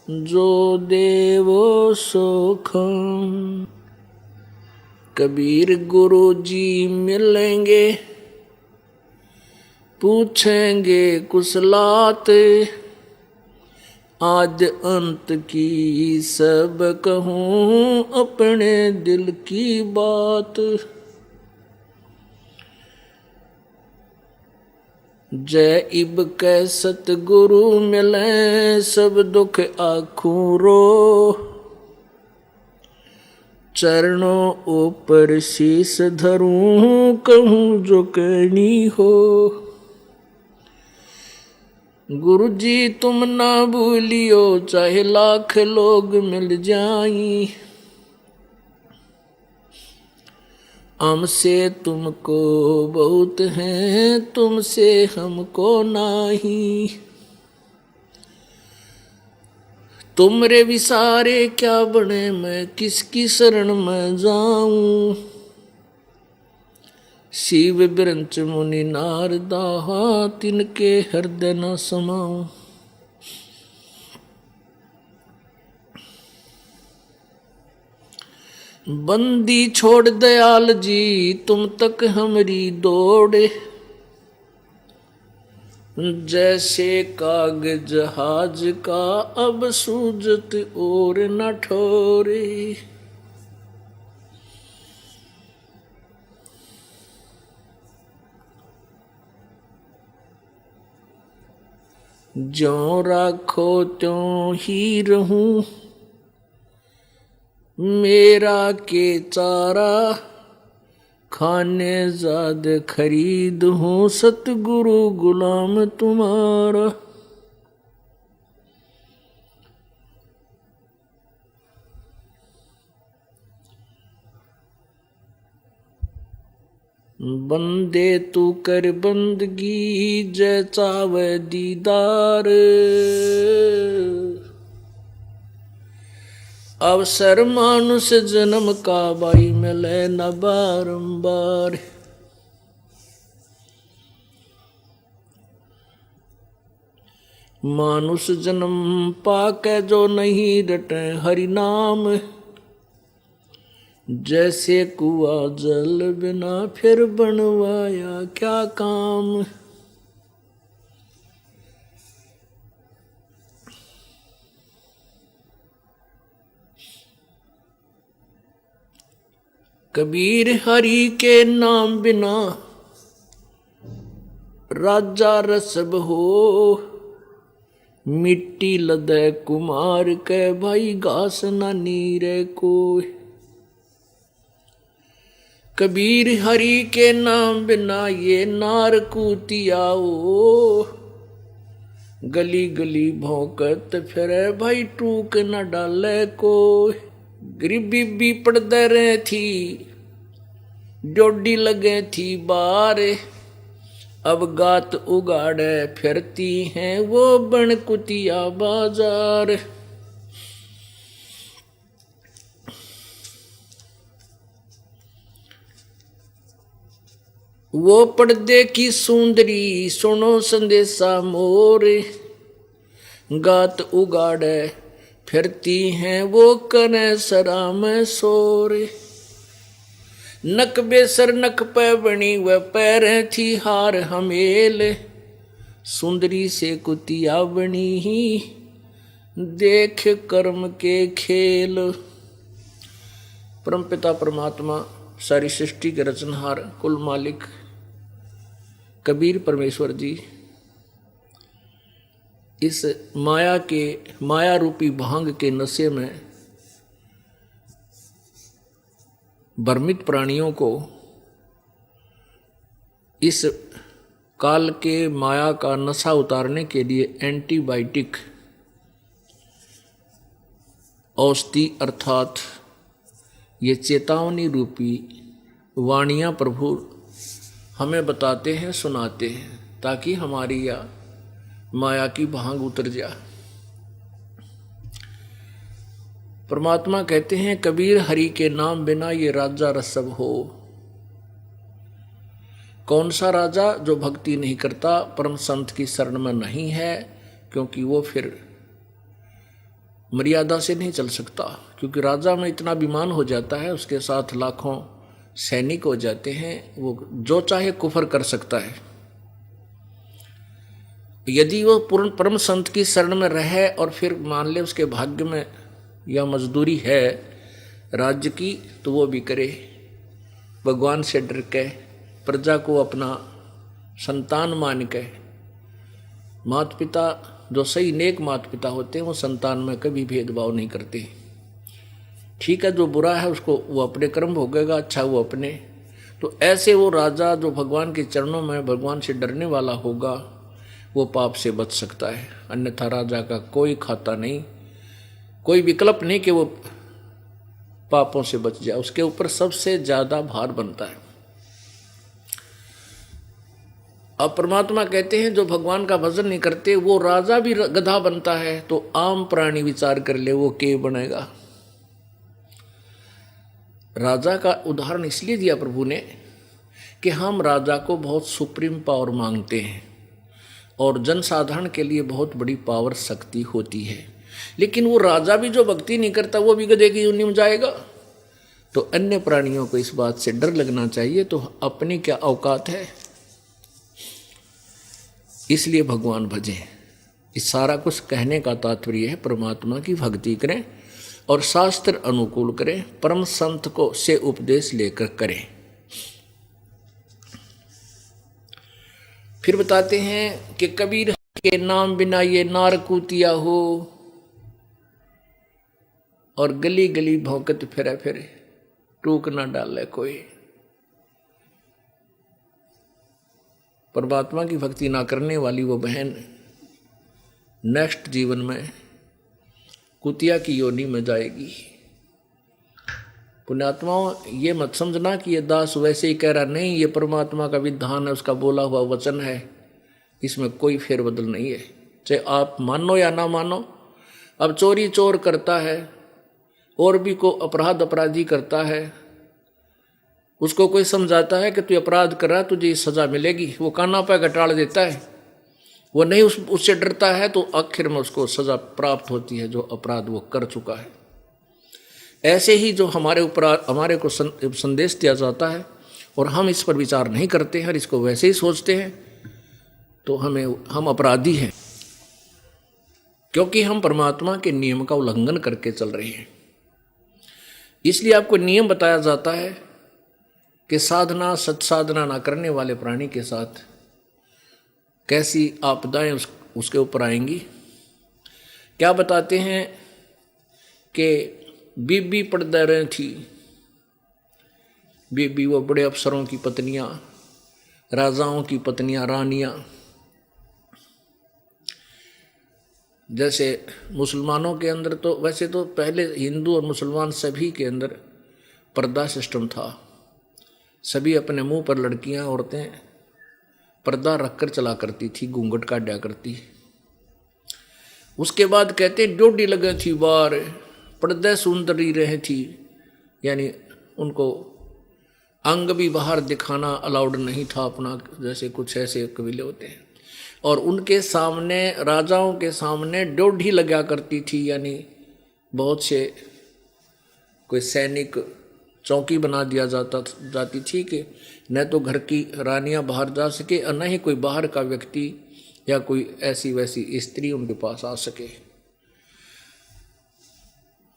जो देवो सुखम। कबीर गुरु जी मिलेंगे, पूछेंगे कुशलात, आद अंत की सब कहूं अपने दिल की बात। जय इब कै सतगुरु मिले, सब दुख आखूं रो, चरणों ऊपर शीस धरूं, कहूं जो कहनी हो। गुरु जी तुम ना भूलियो, चाहे लाख लोग मिल जाई, हमसे तुमको बहुत है, तुमसे हमको नाही। तुमरे विसारे क्या बने, मैं किसकी शरण में जाऊं। शिव बिरंच मुनि नारदा, तिनके हृदय न समाऊं। बंदी छोड़ दयाल जी, तुम तक हमरी दौड़, जैसे काग जहाज का अब सूझत और न ठोरे। ज्यों राखो त्यों ही रहूं, मेरा के चारा, खाने जाद खरीद हूँ, सतगुरु गुलाम तुम्हारा। बंदे तू कर बंदगी, जय चावे दीदार, अवसर मानुष जन्म का बाई मिले न बारंबार। मानुष जन्म पाके जो नहीं रटे हरि नाम, जैसे कुआ जल बिना फिर बनवाया क्या काम। कबीर हरि के नाम बिना राजा रसब हो, मिट्टी लदे कुमार के भाई घास न नीरे कोई। कबीर हरि के नाम बिना ये नार कूतियाओ, गली गली भौंकत फिरे भाई टूक न डाले कोई। गरीबी भी पड़दे रहे थी, डोडी लगे थी बार, अब गात उगाड़े फिरती हैं वो बन कुतिया बाजार। वो पर्दे की सुंदरी सुनो संदेशा मोर, गात उगाड़े फिरती हैं वो कने सरा में सोर। नक बेसर नक पे बनी व पैर थी हार हमेल, सुंदरी से कुतिया बनी ही देख कर्म के खेल। परमपिता परमात्मा सारी सृष्टि के रचनहार कुल मालिक कबीर परमेश्वर जी इस माया रूपी भांग के नशे में भ्रमित प्राणियों को इस काल के माया का नशा उतारने के लिए एंटीबायोटिक औषधि अर्थात ये चेतावनी रूपी वाणियाँ प्रभु हमें बताते हैं, सुनाते हैं, ताकि हमारी या माया की भांग उतर जाए। परमात्मा कहते हैं कबीर हरि के नाम बिना ये राजा रसब हो। कौन सा राजा जो भक्ति नहीं करता, परम संत की शरण में नहीं है, क्योंकि वो फिर मर्यादा से नहीं चल सकता, क्योंकि राजा में इतना अभिमान हो जाता है, उसके साथ लाखों सैनिक हो जाते हैं, वो जो चाहे कुफर कर सकता है। यदि वो पूर्ण परम संत की शरण में रहे और फिर मान ले उसके भाग्य में या मजदूरी है राज्य की, तो वो भी करे, भगवान से डर के, प्रजा को अपना संतान मान के। माता पिता जो सही नेक माता पिता होते हैं वो संतान में कभी भेदभाव नहीं करते। ठीक है, जो बुरा है उसको वो अपने कर्म भोगेगा, अच्छा वो अपने। तो ऐसे वो राजा जो भगवान के चरणों में भगवान से डरने वाला होगा वो पाप से बच सकता है, अन्यथा राजा का कोई खाता नहीं, कोई विकल्प नहीं कि वो पापों से बच जाए, उसके ऊपर सबसे ज्यादा भार बनता है। अब परमात्मा कहते हैं जो भगवान का भजन नहीं करते वो राजा भी गधा बनता है, तो आम प्राणी विचार कर ले वो के बनेगा। राजा का उदाहरण इसलिए दिया प्रभु ने कि हम राजा को बहुत सुप्रीम पावर मांगते हैं और जनसाधारण के लिए बहुत बड़ी पावर शक्ति होती है, लेकिन वो राजा भी जो भक्ति नहीं करता वो भी गधे की योनि में जाएगा। तो अन्य प्राणियों को इस बात से डर लगना चाहिए, तो अपनी क्या औकात है, इसलिए भगवान भजें। इस सारा कुछ कहने का तात्पर्य है परमात्मा की भक्ति करें और शास्त्र अनुकूल करें, परम संत को से उपदेश लेकर करें। फिर बताते हैं कि कबीर के नाम बिना ये नार कूतिया हो और गली गली भौंकत फिरे फिरे, टूक ना डाले कोई। परमात्मा की भक्ति ना करने वाली वो बहन नेक्स्ट जीवन में कुतिया की योनि में जाएगी। पुण्यात्माओं, ये मत समझना कि ये दास वैसे ही कह रहा, नहीं, ये परमात्मा का विधान है, उसका बोला हुआ वचन है, इसमें कोई फेरबदल नहीं है, चाहे आप मानो या ना मानो। अब चोरी चोर करता है और भी को अपराध अपराधी करता है, उसको कोई समझाता है कि तू अपराध कर रहा, तुझे सजा मिलेगी, वो काना पे घटाड़ देता है, वो नहीं उससे डरता है, तो आखिर में उसको सजा प्राप्त होती है जो अपराध वो कर चुका है। ऐसे ही जो हमारे ऊपर हमारे को संदेश दिया जाता है और हम इस पर विचार नहीं करते हैं और इसको वैसे ही सोचते हैं, तो हम अपराधी हैं, क्योंकि हम परमात्मा के नियम का उल्लंघन करके चल रहे हैं। इसलिए आपको नियम बताया जाता है कि साधना सत्साधना ना करने वाले प्राणी के साथ कैसी आपदाएं उसके ऊपर आएंगी। क्या बताते हैं कि बीबी पड़दा रही थी, बीबी वो बड़े अफसरों की पत्नियां, राजाओं की पत्नियां, रानियां। जैसे मुसलमानों के अंदर तो वैसे तो पहले हिंदू और मुसलमान सभी के अंदर पर्दा सिस्टम था, सभी अपने मुंह पर लड़कियां औरतें पर्दा रखकर चला करती थी, घूंघट काटा करती। उसके बाद कहते डोडी लगे थी बार, पर्दे सुंदरी रहे थी, यानी उनको अंग भी बाहर दिखाना अलाउड नहीं था अपना, जैसे कुछ ऐसे कबीले होते हैं। और उनके सामने, राजाओं के सामने डोडी लगा करती थी, यानी बहुत से कोई सैनिक चौकी बना दिया जाती थी कि न तो घर की रानियां बाहर जा सके और न ही कोई बाहर का व्यक्ति या कोई ऐसी वैसी स्त्री उनके पास आ सके।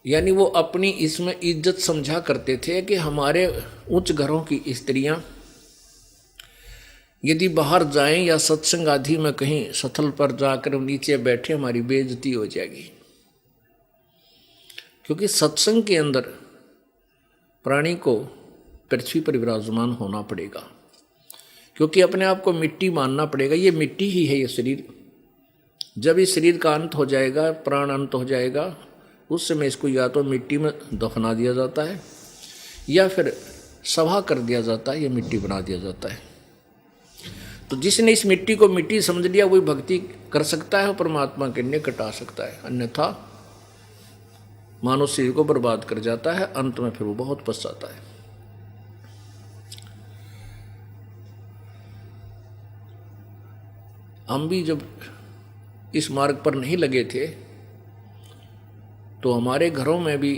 यानी वो अपनी इसमें इज्जत समझा करते थे कि हमारे उच्च घरों की स्त्रियां यदि बाहर जाएं या सत्संग आदि में कहीं स्थल पर जाकर नीचे बैठे, हमारी बेइज्जती हो जाएगी। क्योंकि सत्संग के अंदर प्राणी को पृथ्वी पर विराजमान होना पड़ेगा, क्योंकि अपने आप को मिट्टी मानना पड़ेगा। ये मिट्टी ही है, ये शरीर। जब इस शरीर का अंत हो जाएगा, प्राण अंत हो जाएगा, उस समय इसको या तो मिट्टी में दफना दिया जाता है या फिर सभा कर दिया जाता है, या मिट्टी बना दिया जाता है। तो जिसने इस मिट्टी को मिट्टी समझ लिया वही भक्ति कर सकता है और परमात्मा के निकट आ सकता है, अन्यथा मानव शरीर को बर्बाद कर जाता है, अंत में फिर वो बहुत पछताता है। हम भी जब इस मार्ग पर नहीं लगे थे तो हमारे घरों में भी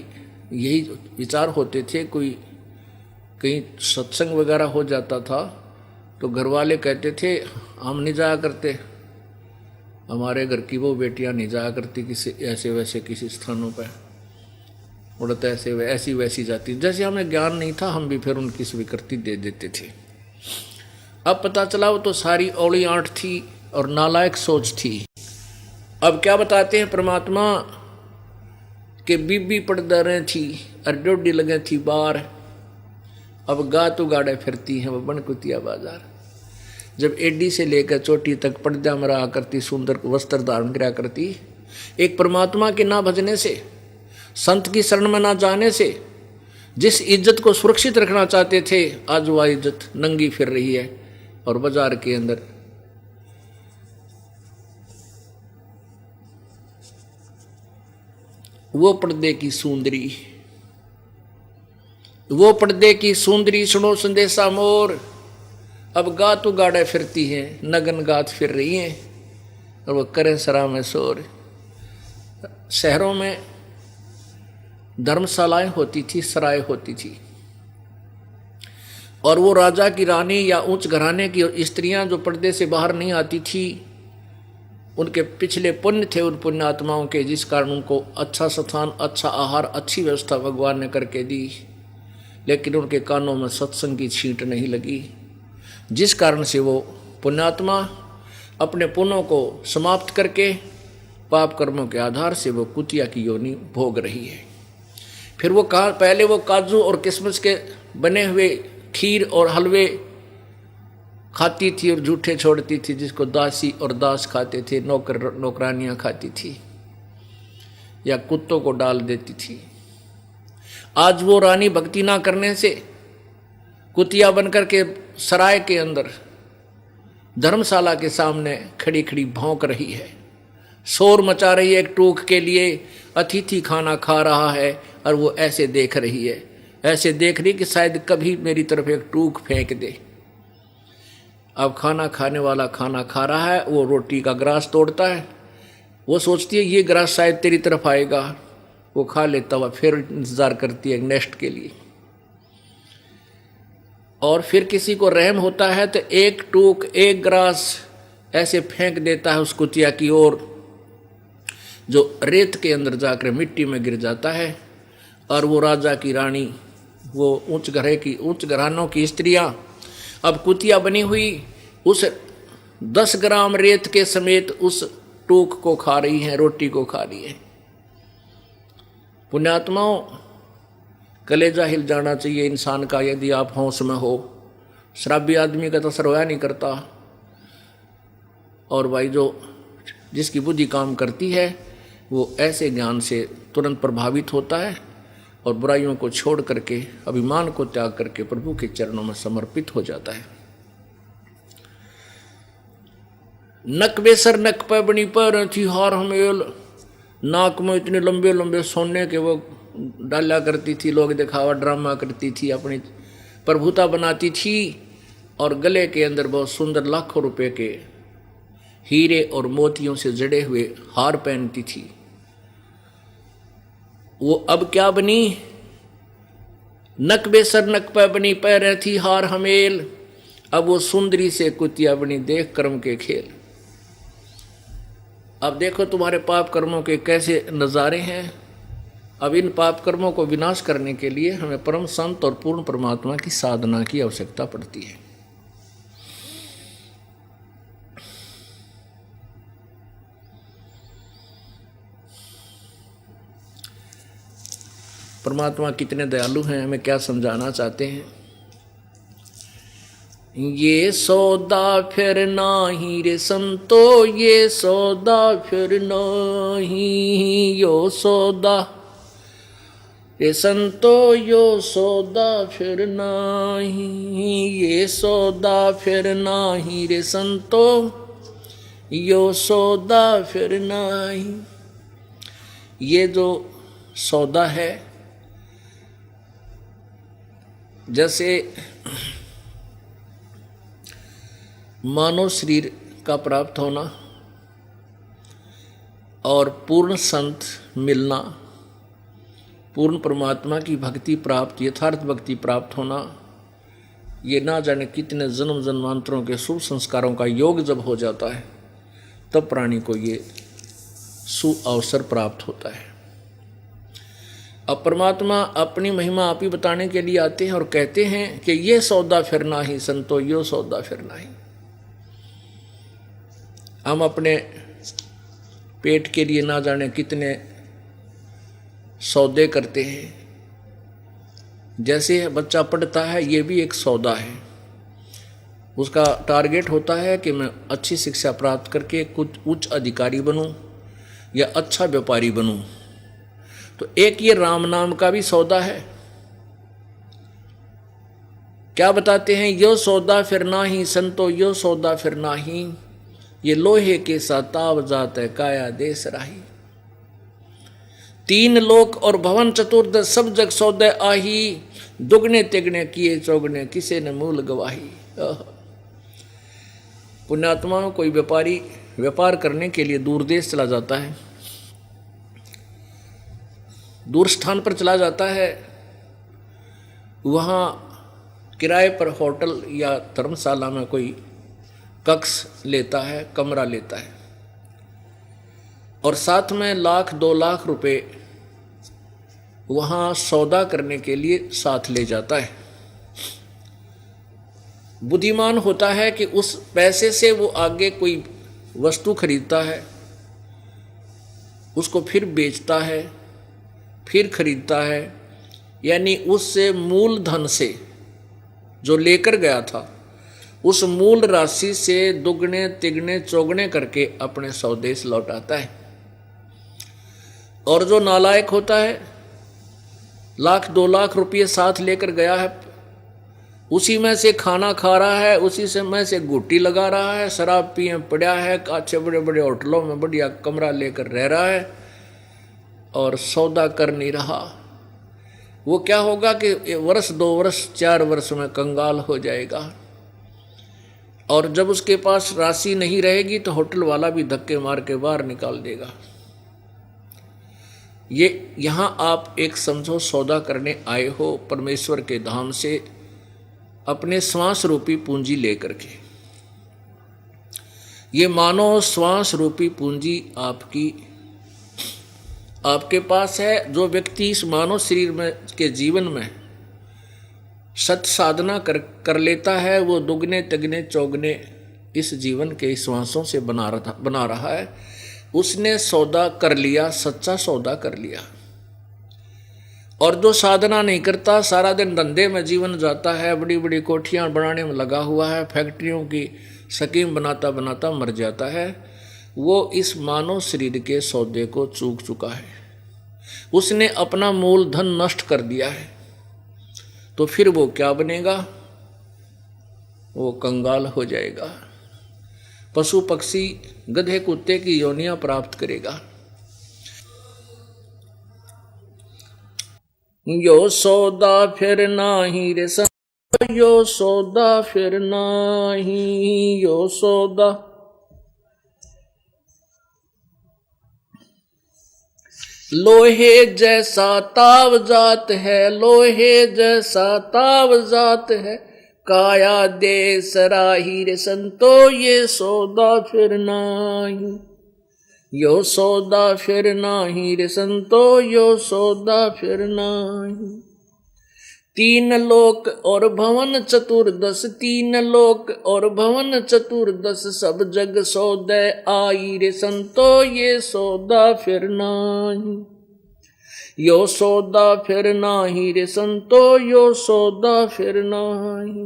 यही विचार होते थे। कोई कहीं सत्संग वगैरह हो जाता था तो घर वाले कहते थे हम नहीं जाया करते, हमारे घर की वो बेटियां नहीं जाया करती किसी ऐसे वैसे किसी स्थानों पर, उड़ते ऐसे ऐसी वैसी जाती। जैसे हमें ज्ञान नहीं था हम भी फिर उनकी स्वीकृति दे देते थे। अब पता चला वो तो सारी औली आंट थी और नालायक सोच थी। अब क्या बताते हैं परमात्मा के बीबी पड़दारें थी और डोडी लगे थी बार, अब गा तो गाड़े फिरती हैं वो बनकुतिया बाजार। जब एडी से लेकर चोटी तक पर्दा में रहा करती, सुंदर वस्त्र धारण किया करती, एक परमात्मा के ना भजने से, संत की शरण में ना जाने से, जिस इज्जत को सुरक्षित रखना चाहते थे आज वह इज्जत नंगी फिर रही है। और बाजार के अंदर वो पर्दे की सुंदरी, वो पर्दे की सुंदरी सुनो संदेशा मोर, अब गा तो गाड़े फिरती हैं, नगन गात फिर रही हैं और वो करें सरा में शोर। शहरों में धर्मशालाएं होती थी, सराय होती थी, और वो राजा की रानी या उच्च घराने की स्त्रियां जो पर्दे से बाहर नहीं आती थी, उनके पिछले पुण्य थे उन पुण्य आत्माओं के, जिस कारण उनको अच्छा स्थान, अच्छा आहार, अच्छी व्यवस्था भगवान ने करके दी। लेकिन उनके कानों में सत्संग की छींट नहीं लगी, जिस कारण से वो पुण्यात्मा अपने पुण्यों को समाप्त करके पाप कर्मों के आधार से वो कुतिया की योनि भोग रही है। फिर वो पहले वो काजू और किशमिश के बने हुए खीर और हलवे खाती थी और जूठे छोड़ती थी, जिसको दासी और दास खाते थे, नौकरानियां खाती थी या कुत्तों को डाल देती थी। आज वो रानी भक्ति ना करने से कुतिया बनकर के सराय के अंदर धर्मशाला के सामने खड़ी खड़ी भौंक रही है, शोर मचा रही है एक टूक के लिए। अतिथि खाना खा रहा है और वो ऐसे देख रही है, ऐसे देख रही कि शायद कभी मेरी तरफ एक टूक फेंक दे। अब खाना खाने वाला खाना खा रहा है, वो रोटी का ग्रास तोड़ता है, वो सोचती है ये ग्रास शायद तेरी तरफ आएगा, वो खा लेता हुआ फिर इंतजार करती है नेक्स्ट के लिए। और फिर किसी को रहम होता है तो एक टूक एक ग्रास ऐसे फेंक देता है उस कुतिया की ओर, जो रेत के अंदर जाकर मिट्टी में गिर जाता है। और वो राजा की रानी, वो उच्च घरानों की स्त्रियां अब कुतिया बनी हुई उस 10 ग्राम रेत के समेत उस टूक को खा रही हैं, रोटी को खा रही है। पुण्यात्माओं, कलेजा हिल जाना चाहिए इंसान का यदि आप होश में हो। शराबी आदमी का तो असर होया नहीं करता, और भाई जो जिसकी बुद्धि काम करती है वो ऐसे ज्ञान से तुरंत प्रभावित होता है और बुराइयों को छोड़ करके, अभिमान को त्याग करके प्रभु के चरणों में समर्पित हो जाता है। नक बेसर नक पे बनी पर थी हार हमेल, नाक में इतने लंबे लंबे सोने के वो डाला करती थी, लोग दिखावा ड्रामा करती थी, अपनी प्रभुता बनाती थी, और गले के अंदर बहुत सुंदर लाखों रुपए के हीरे और मोतियों से जड़े हुए हार पहनती थी। वो अब क्या बनी? नक बेसर नक पे बनी पैर थी हार हमेल, अब वो सुंदरी से कुतिया बनी, देख कर्म के खेल। अब देखो तुम्हारे पाप कर्मों के कैसे नज़ारे हैं। अब इन पाप कर्मों को विनाश करने के लिए हमें परम संत और पूर्ण परमात्मा की साधना की आवश्यकता पड़ती है। परमात्मा कितने दयालु हैं, हमें क्या समझाना चाहते हैं। ये सौदा फिर नाही रे संतो, ये सौदा फिर नाही, यो सौदा रे संतो यो सौदा फिर नाही, ये सौदा फिर नाही रे संतो यो सौदा फिर नाही। ये जो सौदा है, जैसे मानव शरीर का प्राप्त होना और पूर्ण संत मिलना, पूर्ण परमात्मा की भक्ति प्राप्त, यथार्थ भक्ति प्राप्त होना, ये ना जाने कितने जन्म जन्मांतरों के शुभ संस्कारों का योग जब हो जाता है तब प्राणी को ये सुअवसर प्राप्त होता है। अब परमात्मा अपनी महिमा आप ही बताने के लिए आते हैं और कहते हैं कि ये सौदा फिर नाही संतो, यो सौदा फिर नाही। हम अपने पेट के लिए ना जाने कितने सौदे करते हैं। जैसे बच्चा पढ़ता है, ये भी एक सौदा है। उसका टारगेट होता है कि मैं अच्छी शिक्षा प्राप्त करके कुछ उच्च अधिकारी बनूं या अच्छा व्यापारी बनूं। तो एक ये राम नाम का भी सौदा है। क्या बताते हैं, यो सौदा फिर नाही संतो, यो सौदा फिर नाही, ये लोहे के साताव जात है काया देश राही। तीन लोक और भवन चतुर्दश सब जग सौदे आही, दुगने तिगने किए चौगने किसे न मूल गवाही। पुण्यात्मा कोई व्यापारी व्यापार करने के लिए दूर देश चला जाता है, दूर स्थान पर चला जाता है, वहाँ किराए पर होटल या धर्मशाला में कोई कक्ष लेता है, कमरा लेता है और साथ में 1,00,000-2,00,000 रुपए वहाँ सौदा करने के लिए साथ ले जाता है। बुद्धिमान होता है कि उस पैसे से वो आगे कोई वस्तु खरीदता है, उसको फिर बेचता है, फिर खरीदता है, यानी उससे मूल धन से जो लेकर गया था उस मूल राशि से दुगने तिगने चौगने करके अपने स्वदेश लौटाता है। और जो नालायक होता है, 1,00,000-2,00,000 रुपये साथ लेकर गया है, उसी में से खाना खा रहा है, उसी से में से गुट्टी लगा रहा है, शराब पिए पड़ा है, अच्छे बड़े बड़े होटलों में बढ़िया कमरा लेकर रह रहा है और सौदा कर नहीं रहा। वो क्या होगा कि वर्ष 2 वर्ष 4 वर्ष में कंगाल हो जाएगा। और जब उसके पास राशि नहीं रहेगी तो होटल वाला भी धक्के मार के बाहर निकाल देगा। ये यहाँ आप एक समझो सौदा करने आए हो परमेश्वर के धाम से अपने श्वास रूपी पूंजी लेकर के। ये मानो श्वास रूपी पूंजी आपके पास है। जो व्यक्ति इस मानव शरीर में के जीवन में सत साधना कर लेता है, वो दुगने तिगने चौगने इस जीवन के श्वासों से बना रहा है। उसने सौदा कर लिया, सच्चा सौदा कर लिया। और जो साधना नहीं करता, सारा दिन धंधे में जीवन जाता है, बड़ी बड़ी कोठियां बनाने में लगा हुआ है, फैक्ट्रियों की स्कीम बनाता बनाता मर जाता है, वो इस मानव शरीर के सौदे को चूक चुका है। उसने अपना मूल धन नष्ट कर दिया है। तो फिर वो क्या बनेगा? वो कंगाल हो जाएगा, पशु पक्षी गधे कुत्ते की योनियां प्राप्त करेगा। यो सौदा फिर नाही रे संत, यो सौदा फिर नाही, यो सौदा लोहे जैसा ताव जात है, लोहे जैसा ताव जात है, काया देश राही रे संतो, ये सौदा फिर नाही, यो सौदा फिर नाही रे संतो, यो सौदा फिर नाही। 3 लोक और भवन चतुर्दश, 3 लोक और भवन चतुर्दश, सब जग सौदे आई रे संतो, ये सौदा फिर नाही, यो सौदा फिर नाही रे संतो, यो सौदा फिर नाही।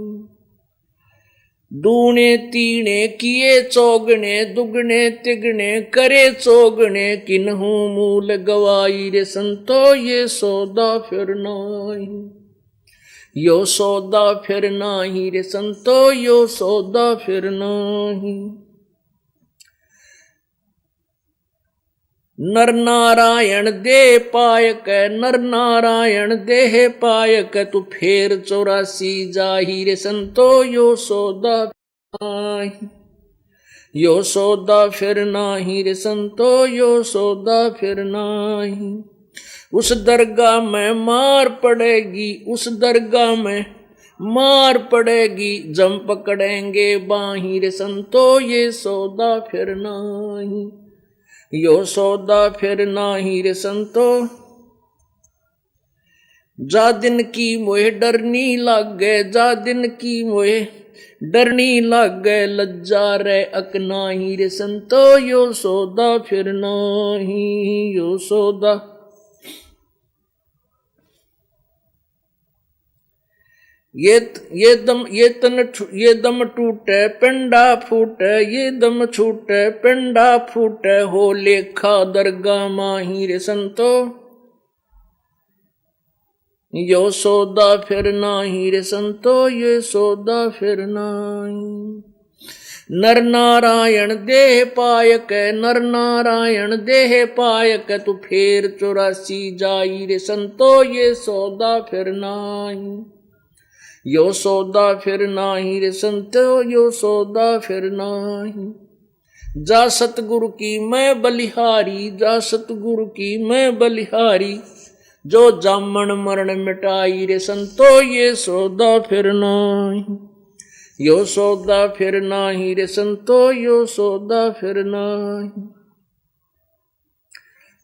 दूने तीने किए चौगने, दुगने तिगने करे चौगने, किन्हू मूल गवाई रे संतो, ये सौदा फिर नाही, यो सौदा फिर नाही रे संतो, यो सौदा फिर नाही। नर नारायण दे पायक, नर नारायण देह पायक, तू फेर 84 जाही रे संतो, यो सौदा नाही, यो सौदा फिर नाही रे संतो, यो सौदा फिर नाही। उस दरगाह में मार पड़ेगी, उस दरगाह में मार पड़ेगी, जम पकड़ेंगे बाही रे संतो, ये सौदा फिर नाही, यो सौदा फिर नाही रे संतो। जा दिन की मोहे डरनी लागे, जा दिन की मोहे डरनी लागे, लज्जा रे अकनाही रे संतो, यो सौदा फिर नाही, यो सौदा। ये दम टूटे पिंडा फूटे, ये दम छूटे पिंडा फूटे, हो लेखा दरगाह माही रे संतो, यो सौदा फिर नाही रे संतो, ये सौदा फिर नाही। नर नारायण देह पायक, नर नारायण देह पायक, तू फेर 84 जाई रे संतो, ये सौदा फिर नाही, यो सौदा फिर नाही रे संतो, यो सौदा फिर नाही। जा सतगुरु की मैं बलिहारी, जा सतगुरु की मैं बलिहारी, जो जामन मरण मिटाई रे संतो, ये सौदा फिर नाही, यो सौदा फिर नाही रे संतो, यो सौदा फिर नाही।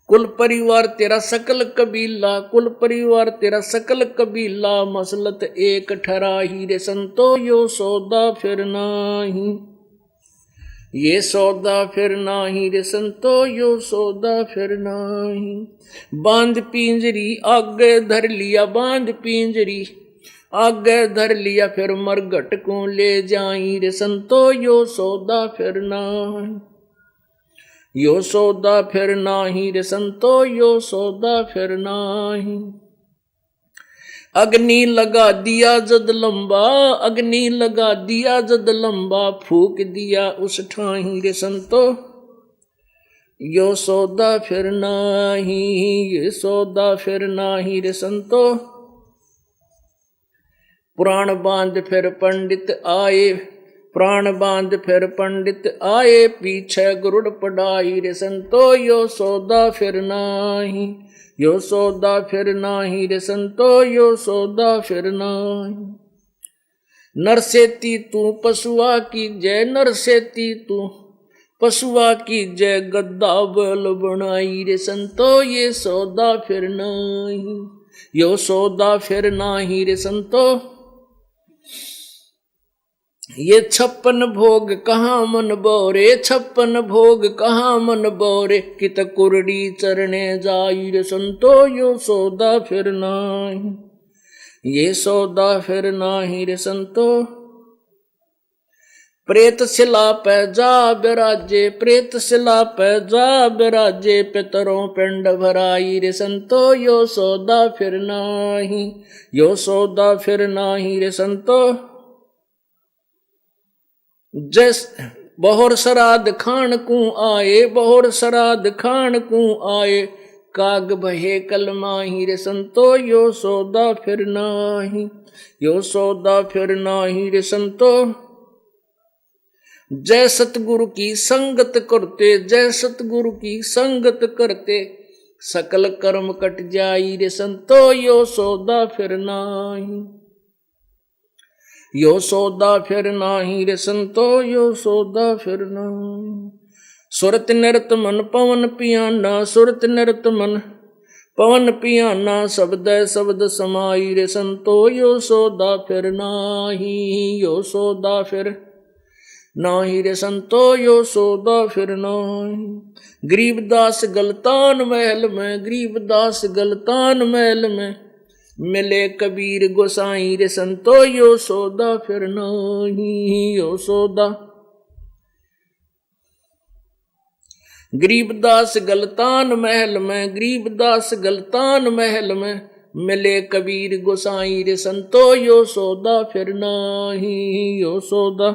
कुल परिवार तेरा सकल कबीला, कुल परिवार तेरा सकल कबीला, मसलत एक ठहराही रे संतो, यो सौदा फिर नाही, ये सौदा फिर नाही रे संतो, यो सौदा फिर नाही। बांध पिंजरी आगे धर लिया, बांध पिंजरी आगे धर लिया, फिर मरघट को ले जाई रे संतो, यो सौदा फिर नाही, यो सौदा फिर नाही रे संतो, यो सौदा फिर नाही। अग्नि लगा दिया जद लंबा, अग्नि लगा दिया जद लंबा, फूक दिया उस ठाही रे संतो, यो सौदा फिर नाही, ये सौदा फिर नाही रे संतो। पुराण बांध फिर पंडित आए, प्राण बांध फिर पंडित आए, पीछे गुरुड़ पढ़ाई रे संतो, यो सौदा फिर नाही, यो सौदा फिर नाही रे संतो, यो सौदा फिर नाही। नरसेती तू पशुआ की जय, नरसेती तू पशुआ की जय, गद्दा बल बनाई रे संतो, ये सौदा फिर नाही, यो सौदा फिर नाही रे संतो। ये 56 भोग कहाँ मन बोरे, 56 भोग कहाँ मन बोरे, कित कुरड़ी चरणे जाई रे संतो, यो सौदा फिर नाही, ये सौदा फिर नाही रे संतो। प्रेत शिला पे जा बिराजे, प्रेत शिला पे जा बिराजे, पितरों पिंड भराई रे संतो, यो सौदा फिर नाही, यो सौदा फिर नाही रे संतो। जस बहुर श्राद्ध खान को आए, बहुर श्राद्ध खान को आए, काग बहे कलमाही रे संतो, यो सौदा फिर नाही, यो सौदा फिर नाही रे संतो। जय सतगुरु की संगत करते, जय सतगुरु की संगत करते, सकल कर्म कट जाई रे संतो, यो सौदा फिर नाही, यो सौदा फिर नाही रे संतो, यो सौदा फिर नाही। सुरत नृत मन पवन पियाना, सुरत नृत मन पवन पियाना, शब्द शब्द समाई रे संतो, यो सौदा फिर नाही, यो सौदा फिर नाही रे संतो, यो सौदा फिर नाही। गरीबदास गलतान महल में, गरीबदास गलतान महल में, मिले कबीर गोसाई रे संतो, यो सौदा फिर नाही, यो सौदा। गरीबदास गलतान महल में, गरीबदास गलतान महल में, मिले कबीर गोसाई रे संतो, यो सौदा फिर नाही, यो सौदा।